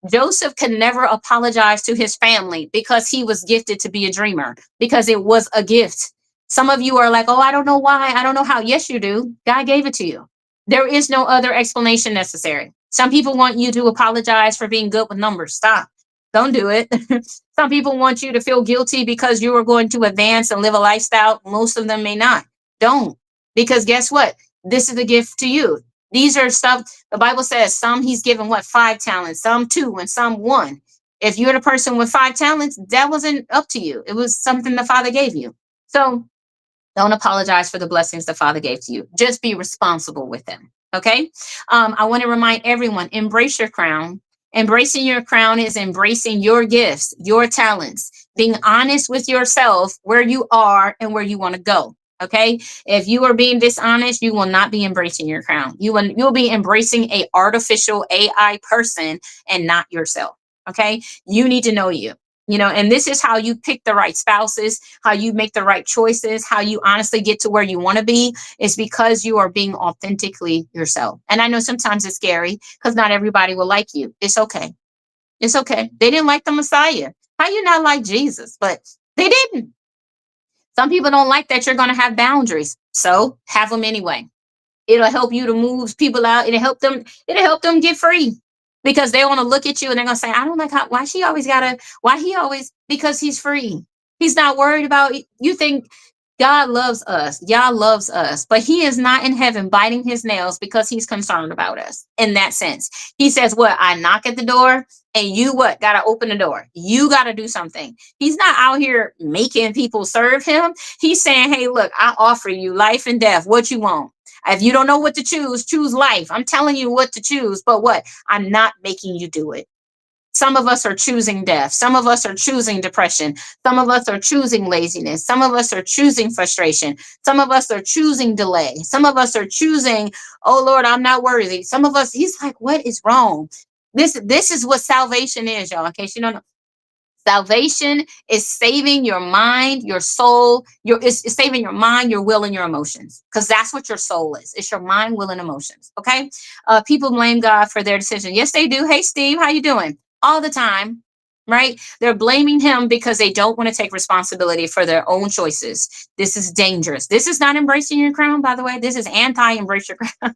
Joseph could never apologize to his family because he was gifted to be a dreamer, because it was a gift. Some of you are like, oh, I don't know why. I don't know how. Yes, you do. God gave it to you. There is no other explanation necessary. Some people want you to apologize for being good with numbers. Stop. Don't do it. Some people want you to feel guilty because you are going to advance and live a lifestyle. Most of them may not. Don't. Because guess what? This is a gift to you. These are stuff the Bible says some he's given what 5 talents, some 2, and some 1. If you're the person with 5 talents, that wasn't up to you. It was something the Father gave you. So don't apologize for the blessings the Father gave to you. Just be responsible with them. Okay. I want to remind everyone, embrace your crown. Embracing your crown is embracing your gifts, your talents, being honest with yourself, where you are and where you want to go. Okay. If you are being dishonest, you will not be embracing your crown. You'll be embracing a artificial AI person and not yourself. Okay. You need to know you. And this is how you pick the right spouses, how you make the right choices, how you honestly get to where you want to be is because you are being authentically yourself. And I know sometimes it's scary because not everybody will like you. It's okay. It's okay. They didn't like the Messiah. How you not like Jesus? But they didn't. Some people don't like that you're going to have boundaries. So have them anyway. It'll help you to move people out. It'll help them get free because they want to look at you and they're gonna say, I don't like how why she always gotta why he always because he's free. He's not worried about you think God loves us. Yah loves us, but he is not in heaven biting his nails because he's concerned about us in that sense. He says, what? I knock at the door and you what? Gotta open the door. You gotta do something. He's not out here making people serve him. He's saying, hey, look, I offer you life and death. What you want? If you don't know what to choose life. I'm telling you what to choose, but what? I'm not making you do it. Some of us are choosing death. Some of us are choosing depression. Some of us are choosing laziness. Some of us are choosing frustration. Some of us are choosing delay. Some of us are choosing, oh Lord, I'm not worthy. Some of us, he's like, what is wrong? This is what salvation is, y'all, in case you don't know. Salvation is saving your mind, your soul, it's saving your mind, your will, and your emotions. Because that's what your soul is. It's your mind, will, and emotions. Okay. People blame God for their decision. Yes, they do. Hey, Steve, how you doing? All the time. Right? They're blaming him because they don't want to take responsibility for their own choices. This is dangerous. This is not embracing your crown, by the way. This is anti-embrace your crown.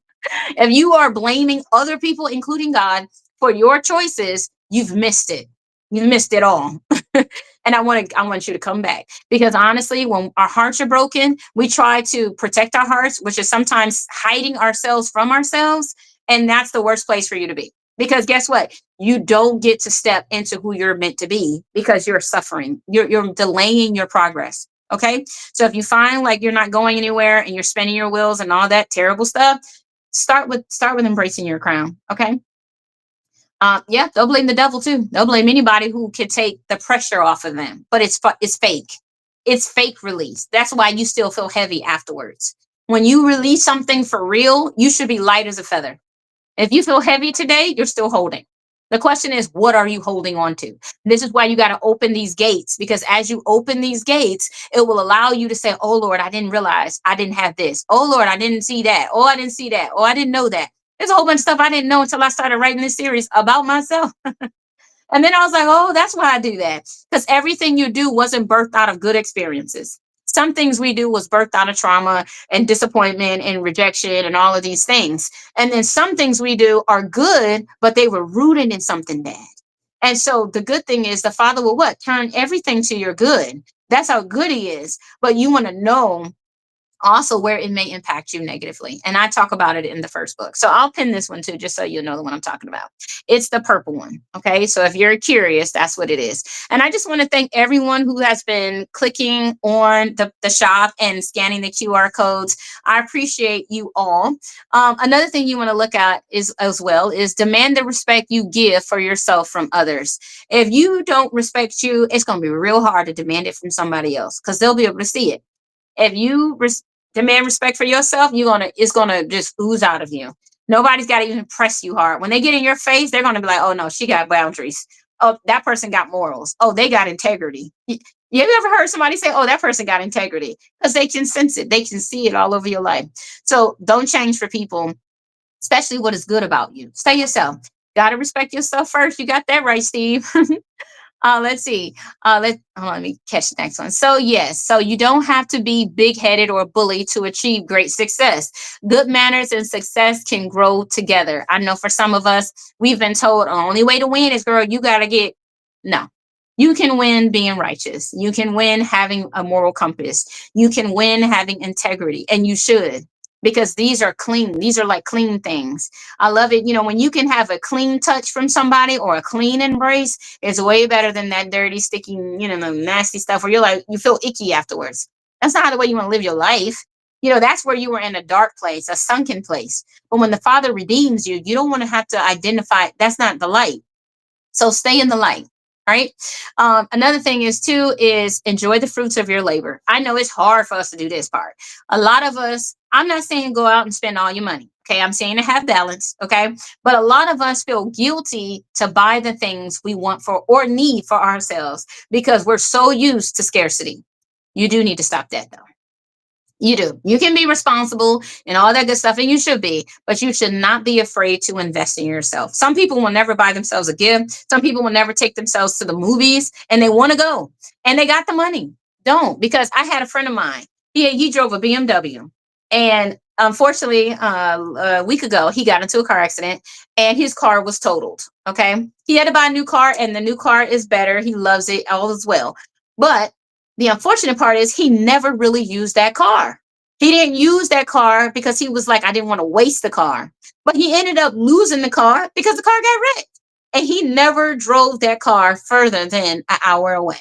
If you are blaming other people, including God, for your choices, you've missed it. You've missed it all. And I want you to come back because honestly, when our hearts are broken, we try to protect our hearts, which is sometimes hiding ourselves from ourselves. And that's the worst place for you to be. Because guess what? You don't get to step into who you're meant to be because you're suffering. You're delaying your progress. Okay. So if you find like you're not going anywhere and you're spinning your wheels and all that terrible stuff, start with embracing your crown. Okay. Yeah, they'll blame the devil too. They'll blame anybody who can take the pressure off of them. But it's fake. It's fake release. That's why you still feel heavy afterwards. When you release something for real, you should be light as a feather. If you feel heavy today, you're still holding. The question is, what are you holding on to? This is why you got to open these gates, because as you open these gates, it will allow you to say, oh, Lord, I didn't realize I didn't have this. Oh, Lord, I didn't see that. Oh, I didn't see that. Oh, I didn't know that. There's a whole bunch of stuff I didn't know until I started writing this series about myself. And then I was like, oh, that's why I do that. Because everything you do wasn't birthed out of good experiences. Some things we do was birthed out of trauma and disappointment and rejection and all of these things. And then some things we do are good, but they were rooted in something bad. And so the good thing is the Father will what? Turn everything to your good. That's how good he is. But you want to know also where it may impact you negatively. And I talk about it in the first book. So I'll pin this one too, just so you know the one I'm talking about. It's the purple one. Okay. So if you're curious, that's what it is. And I just want to thank everyone who has been clicking on the shop and scanning the QR codes. I appreciate you all. Another thing you want to look at is as well is demand the respect you give for yourself from others. If you don't respect you, it's going to be real hard to demand it from somebody else because they'll be able to see it. If you demand respect for yourself, it's gonna just ooze out of you. Nobody's got to even press you hard. When they get in your face, they're gonna be like, "Oh no, she got boundaries. Oh, that person got morals. Oh, they got integrity." You ever heard somebody say, "Oh, that person got integrity"? Because they can sense it, they can see it all over your life. So don't change for people, especially what is good about you. Stay yourself. Got to respect yourself first. You got that right, Steve. Let's see. Let me catch the next one. So yes, so you don't have to be big-headed or a bully to achieve great success. Good manners and success can grow together. I know for some of us, we've been told the only way to win is, girl, you gotta get no. You can win being righteous. You can win having a moral compass. You can win having integrity, and you should because these are clean. These are like clean things. I love it. When you can have a clean touch from somebody or a clean embrace, it's way better than that dirty, sticky, the nasty stuff where you're like, you feel icky afterwards. That's not the way you want to live your life. That's where you were in a dark place, a sunken place. But when the Father redeems you, you don't want to have to identify. That's not the light. So stay in the light. Right. Another thing is enjoy the fruits of your labor. I know it's hard for us to do this part. A lot of us, I'm not saying go out and spend all your money. Okay. I'm saying to have balance. Okay. But a lot of us feel guilty to buy the things we want for or need for ourselves because we're so used to scarcity. You do need to stop that though. You do. You can be responsible and all that good stuff, and you should be, but you should not be afraid to invest in yourself. Some people will never buy themselves a gift. Some people will never take themselves to the movies, and they want to go, and they got the money. Don't, because I had a friend of mine. He drove a BMW, and unfortunately, a week ago, he got into a car accident, and his car was totaled. Okay, he had to buy a new car, and the new car is better. He loves it, all is well, but the unfortunate part is he never really used that car. He didn't use that car because he was like, I didn't want to waste the car. But he ended up losing the car because the car got wrecked. And he never drove that car further than an hour away.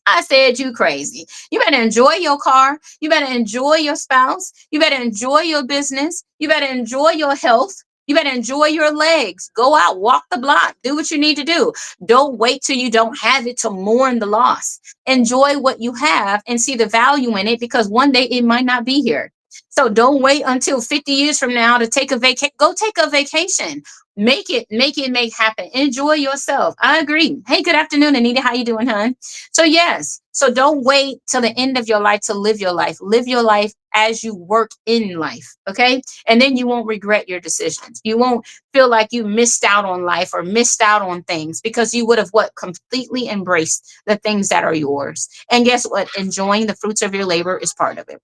I said, you crazy. You better enjoy your car. You better enjoy your spouse. You better enjoy your business. You better enjoy your health. You better enjoy your legs. Go out, walk the block, do what you need to do. Don't wait till you don't have it to mourn the loss. Enjoy what you have and see the value in it because one day it might not be here. So don't wait until 50 years from now to take a vacation. Go take a vacation. Make happen. Enjoy yourself. I agree. Hey, good afternoon, Anita. How you doing, hon? So yes. So don't wait till the end of your life to live your life. Live your life as you work in life. Okay. And then you won't regret your decisions. You won't feel like you missed out on life or missed out on things because you would have completely embraced the things that are yours. And guess what? Enjoying the fruits of your labor is part of it.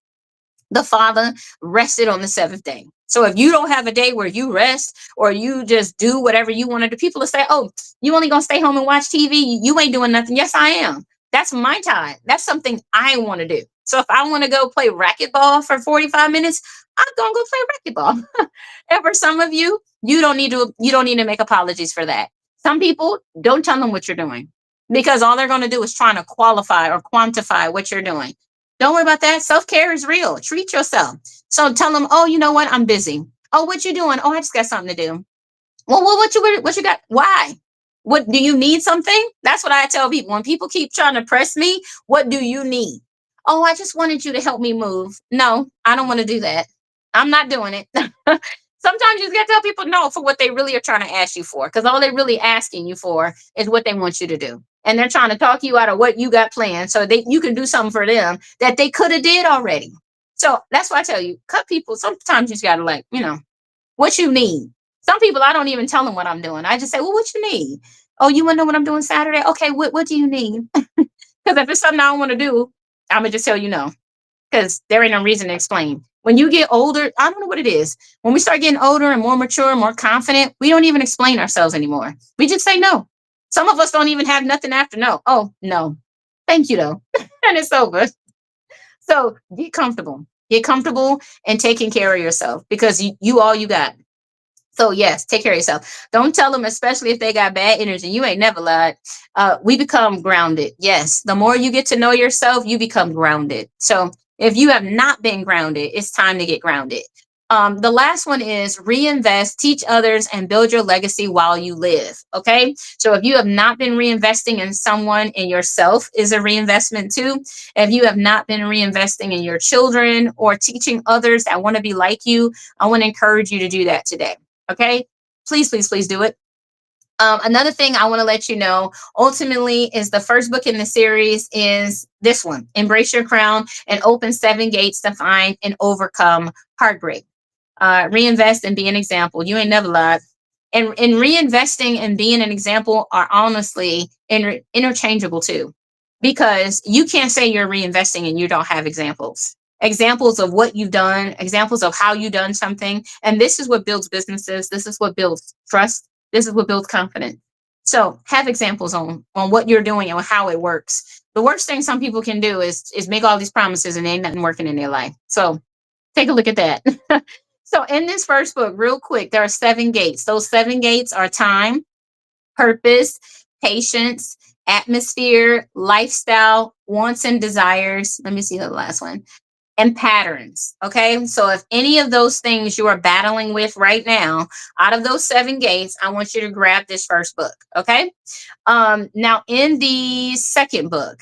The Father rested on the seventh day. So if you don't have a day where you rest or you just do whatever you want to do, people will say, oh, you only going to stay home and watch TV. You ain't doing nothing. Yes, I am. That's my time. That's something I want to do. So if I want to go play racquetball for 45 minutes, I'm going to go play racquetball. And for some of you, you don't need to make apologies for that. Some people, don't tell them what you're doing because all they're going to do is trying to qualify or quantify what you're doing. Don't worry about that. Self-care is real. Treat yourself. So tell them, oh, you know what? I'm busy. Oh, what you doing? Oh, I just got something to do. Well, what you got? Why? What do you need something? That's what I tell people. When people keep trying to press me, what do you need? Oh, I just wanted you to help me move. No, I don't want to do that. I'm not doing it. Sometimes you just got to tell people no for what they really are trying to ask you for, because all they're really asking you for is what they want you to do. And they're trying to talk you out of what you got planned so you can do something for them that they could have did already. So that's why I tell you, cut people. Sometimes you just got to what you need. Some people, I don't even tell them what I'm doing. I just say, well, what you need? Oh, you want to know what I'm doing Saturday? Okay, what do you need? Because if it's something I don't want to do, I'm going to just tell you no, because there ain't no reason to explain. When you get older, I don't know what it is. When we start getting older and more mature and more confident, we don't even explain ourselves anymore. We just say no. Some of us don't even have nothing after no. Oh, no. Thank you, though. and it's over. So get comfortable and taking care of yourself because you all you got. So yes, take care of yourself. Don't tell them, especially if they got bad energy. You ain't never lied. We become grounded. Yes, the more you get to know yourself, you become grounded. So if you have not been grounded, it's time to get grounded. The last one is reinvest, teach others, and build your legacy while you live. Okay. So if you have not been reinvesting in someone, in yourself is a reinvestment too. If you have not been reinvesting in your children or teaching others that want to be like you, I want to encourage you to do that today. Okay. Please, please, please do it. Another thing I want to let you know ultimately is the first book in the series is this one, Embrace Your Crown and Open Seven Gates to Find and Overcome Heartbreak. Reinvest and be an example. You ain't never lied. And reinvesting and being an example are honestly interchangeable too, because you can't say you're reinvesting and you don't have examples of what you've done, examples of how you've done something. And this is what builds businesses. This is what builds trust. This is what builds confidence. So have examples on what you're doing and how it works. The worst thing some people can do is make all these promises and ain't nothing working in their life. So take a look at that. So in this first book, real quick, there are seven gates. Those seven gates are time, purpose, patience, atmosphere, lifestyle, wants and desires. Let me see the last one. And patterns. Okay. So if any of those things you are battling with right now, out of those seven gates, I want you to grab this first book. Okay. Now in the second book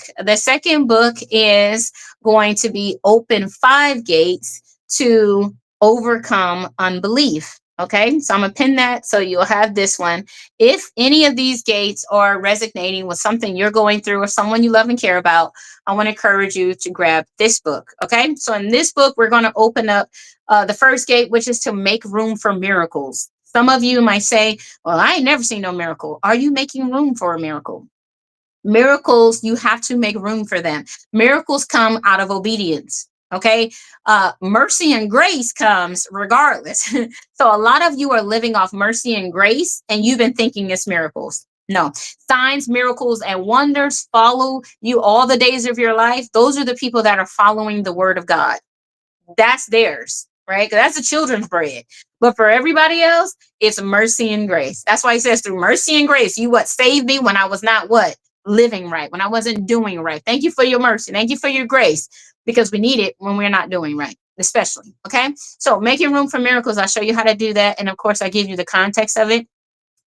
is going to be Open Five Gates to Overcome Unbelief. Okay, so I'm gonna pin that so you'll have this one. If any of these gates are resonating with something you're going through or someone you love and care about, I want to encourage you to grab this book. Okay, so in this book, we're going to open up the first gate, which is to make room for miracles. Some of you might say, well, I ain't never seen no miracle. Are you making room for a miracle? Miracles, you have to make room for them. Miracles come out of obedience. Okay. Mercy and grace comes regardless. So a lot of you are living off mercy and grace, and you've been thinking it's miracles. No, signs, miracles, and wonders follow you all the days of your life. Those are the people that are following the word of God. That's theirs, right? 'Cause that's the children's bread. But for everybody else, it's mercy and grace. That's why he says, through mercy and grace, you what saved me when I was not what? Living right, when I wasn't doing right. Thank you for your mercy. Thank you for your grace, because we need it when we're not doing right, especially. Okay. So making room for miracles, I'll show you how to do that. And of course, I give you the context of it.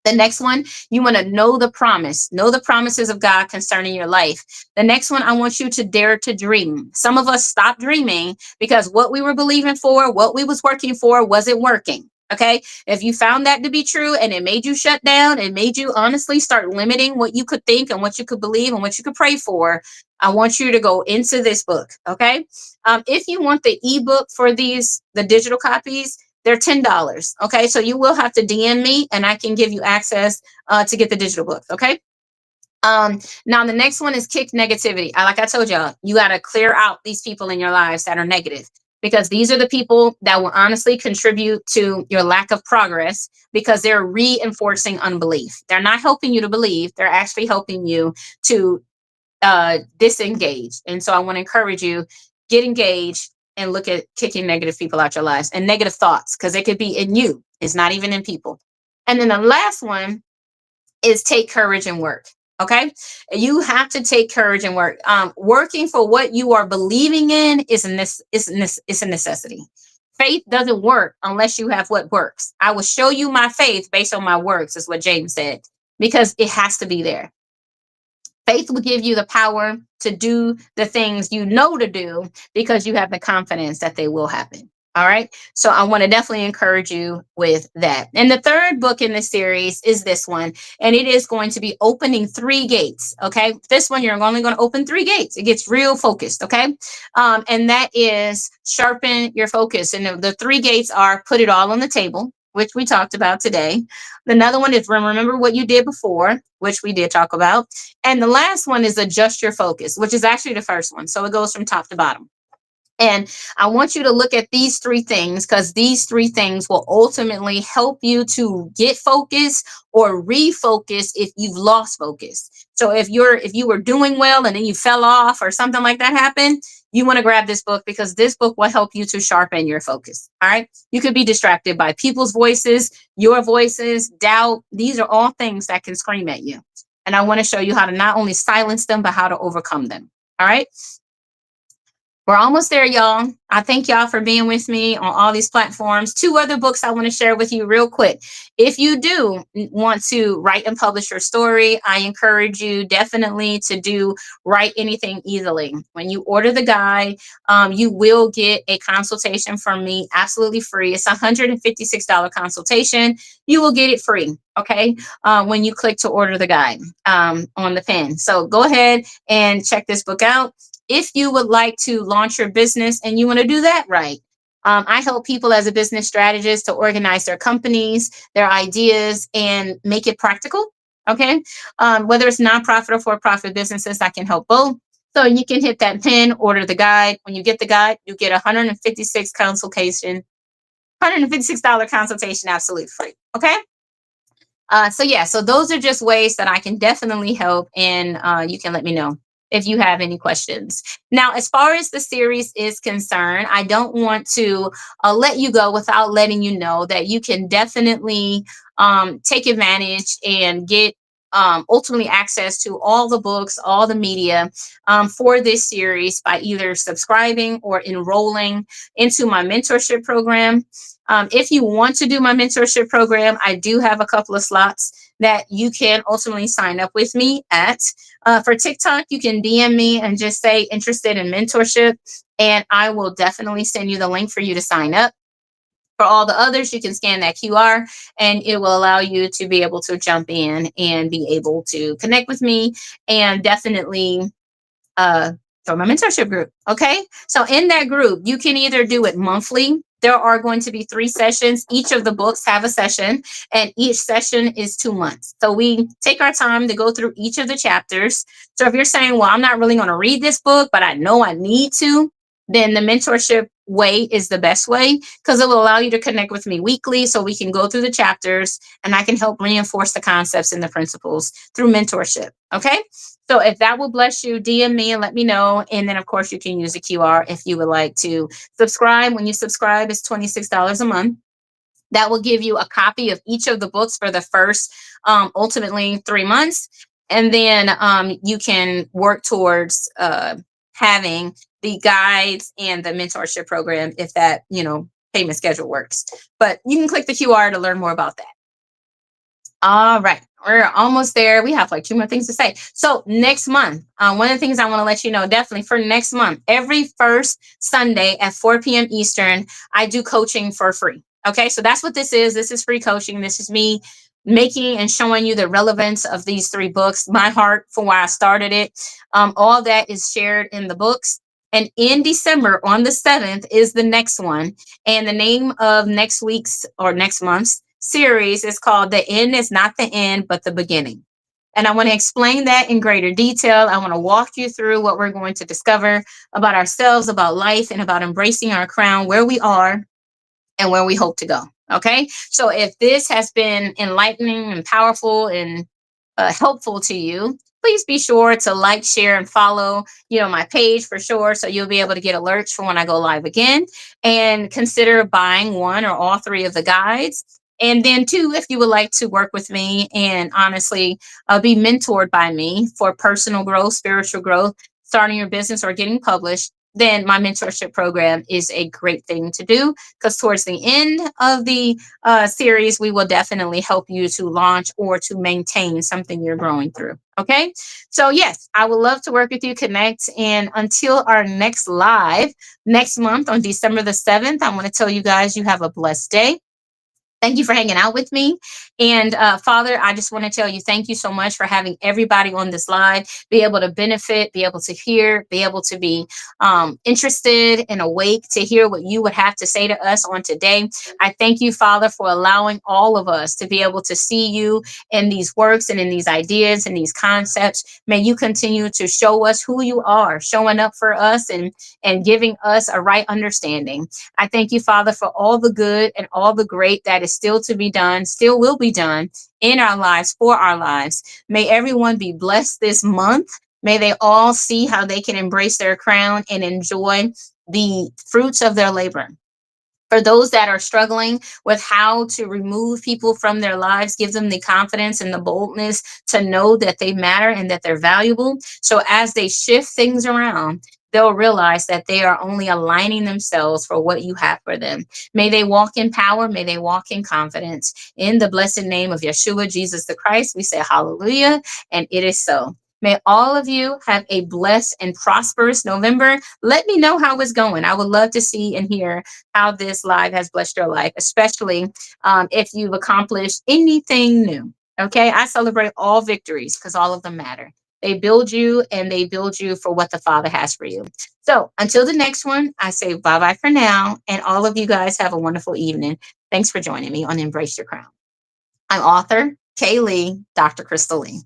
The next one, you want to know the promises of God concerning your life. The next one, I want you to dare to dream. Some of us stopped dreaming because what we were believing for, what we was working for, wasn't working. Okay. If you found that to be true and it made you shut down, it made you honestly start limiting what you could think and what you could believe and what you could pray for, I want you to go into this book. Okay. If you want the ebook for the digital copies, they're $10. Okay. So you will have to DM me and I can give you access to get the digital books. Okay. Now the next one is kick negativity. Like I told y'all, you got to clear out these people in your lives that are negative, because these are the people that will honestly contribute to your lack of progress, because they're reinforcing unbelief. They're not helping you to believe. They're actually helping you to disengage. And so I want to encourage you, get engaged and look at kicking negative people out your lives and negative thoughts, because it could be in you. It's not even in people. And then the last one is take courage and work. Okay. You have to take courage and work. Working for what you are believing in is a necessity. Faith doesn't work unless you have what works. I will show you my faith based on my works, is what James said, because it has to be there. Faith will give you the power to do the things you know to do because you have the confidence that they will happen. All right. So I want to definitely encourage you with that. And the third book in the series is this one, and it is going to be opening three gates. Okay. This one, you're only going to open three gates. It gets real focused. Okay. And that is sharpen your focus. And the three gates are put it all on the table, which we talked about today. Another one is remember what you did before, which we did talk about. And the last one is adjust your focus, which is actually the first one. So it goes from top to bottom. And I want you to look at these three things, because these three things will ultimately help you to get focused or refocus if you've lost focus. So if you were doing well and then you fell off or something like that happened, you want to grab this book, because this book will help you to sharpen your focus. All right. You could be distracted by people's voices, your voices, doubt. These are all things that can scream at you. And I want to show you how to not only silence them, but how to overcome them. All right. We're almost there, y'all. I thank y'all for being with me on all these platforms. Two other books I want to share with you real quick. If you do want to write and publish your story, I encourage you definitely to do Write Anything Easily. When you order the guide, you will get a consultation from me absolutely free. It's a $156 consultation. You will get it free, okay, when you click to order the guide on the pen. So go ahead and check this book out. If you would like to launch your business and you want to do that right, I help people as a business strategist to organize their companies, their ideas, and make it practical. Okay. Whether it's nonprofit or for profit businesses, I can help both. So you can hit that pin, order the guide. When you get the guide, you get a $156 consultation absolutely free. Okay. So yeah, so those are just ways that I can definitely help, and you can let me know if you have any questions. Now, as far as the series is concerned, I don't want to let you go without letting you know that you can definitely take advantage and get ultimately access to all the books, all the media for this series by either subscribing or enrolling into my mentorship program. If you want to do my mentorship program, I do have a couple of slots that you can ultimately sign up with me at. For TikTok, you can DM me and just say interested in mentorship, and I will definitely send you the link for you to sign up. For all the others, you can scan that QR and it will allow you to be able to jump in and be able to connect with me and definitely uh, from a mentorship group. Okay. So in that group, you can either do it monthly. There are going to be 3 sessions. Each of the books have a session, and each session is 2 months. So we take our time to go through each of the chapters. So if you're saying, well, I'm not really going to read this book, but I know I need to, then the mentorship way is the best way, because it will allow you to connect with me weekly so we can go through the chapters and I can help reinforce the concepts and the principles through mentorship. Okay. So if that will bless you, DM me and let me know. And then, of course, you can use a QR if you would like to subscribe. When you subscribe, it's $26 a month. That will give you a copy of each of the books for the first, ultimately, 3 months. And then you can work towards having the guides and the mentorship program if that, payment schedule works. But you can click the QR to learn more about that. All right. We're almost there. We have like 2 more things to say. So next month, one of the things I want to let you know, definitely for next month, every first Sunday at 4 p.m. Eastern, I do coaching for free. Okay. So that's what this is. This is free coaching. This is me making and showing you the relevance of these 3 books, my heart for why I started it. All that is shared in the books. And in December on the 7th is the next one. And the name of next week's or next month's series is called The End is Not the End, but the Beginning. And I want to explain that in greater detail. I want to walk you through what we're going to discover about ourselves, about life, and about embracing our crown, where we are and where we hope to go. Okay. So if this has been enlightening and powerful and helpful to you, please be sure to like, share, and follow, my page for sure. So you'll be able to get alerts for when I go live again, and consider buying one or all 3 of the guides. And then 2, if you would like to work with me and honestly be mentored by me for personal growth, spiritual growth, starting your business or getting published, then my mentorship program is a great thing to do, because towards the end of the series, we will definitely help you to launch or to maintain something you're growing through. Okay. So, yes, I would love to work with you, connect. And until our next live next month on December the 7th, I want to tell you guys you have a blessed day. Thank you for hanging out with me. And Father, I just want to tell you, thank you so much for having everybody on this live be able to benefit, be able to hear, be able to be interested and awake to hear what you would have to say to us on today. I thank you, Father, for allowing all of us to be able to see you in these works and in these ideas and these concepts. May you continue to show us who you are, showing up for us and giving us a right understanding. I thank you, Father, for all the good and all the great that is still to be done, still will be done in our lives, for our lives. May everyone be blessed this month. May they all see how they can embrace their crown and enjoy the fruits of their labor. For those that are struggling with how to remove people from their lives, give them the confidence and the boldness to know that they matter and that they're valuable. So as they shift things around, they'll realize that they are only aligning themselves for what you have for them. May they walk in power. May they walk in confidence. In the blessed name of Yeshua, Jesus the Christ, we say hallelujah, and it is so. May all of you have a blessed and prosperous November. Let me know how it's going. I would love to see and hear how this live has blessed your life, especially if you've accomplished anything new. Okay, I celebrate all victories because all of them matter. They build you and they build you for what the Father has for you. So until the next one, I say bye bye for now. And all of you guys have a wonderful evening. Thanks for joining me on Embrace Your Crown. I'm author Kay Lee, Dr. Krystal Lee.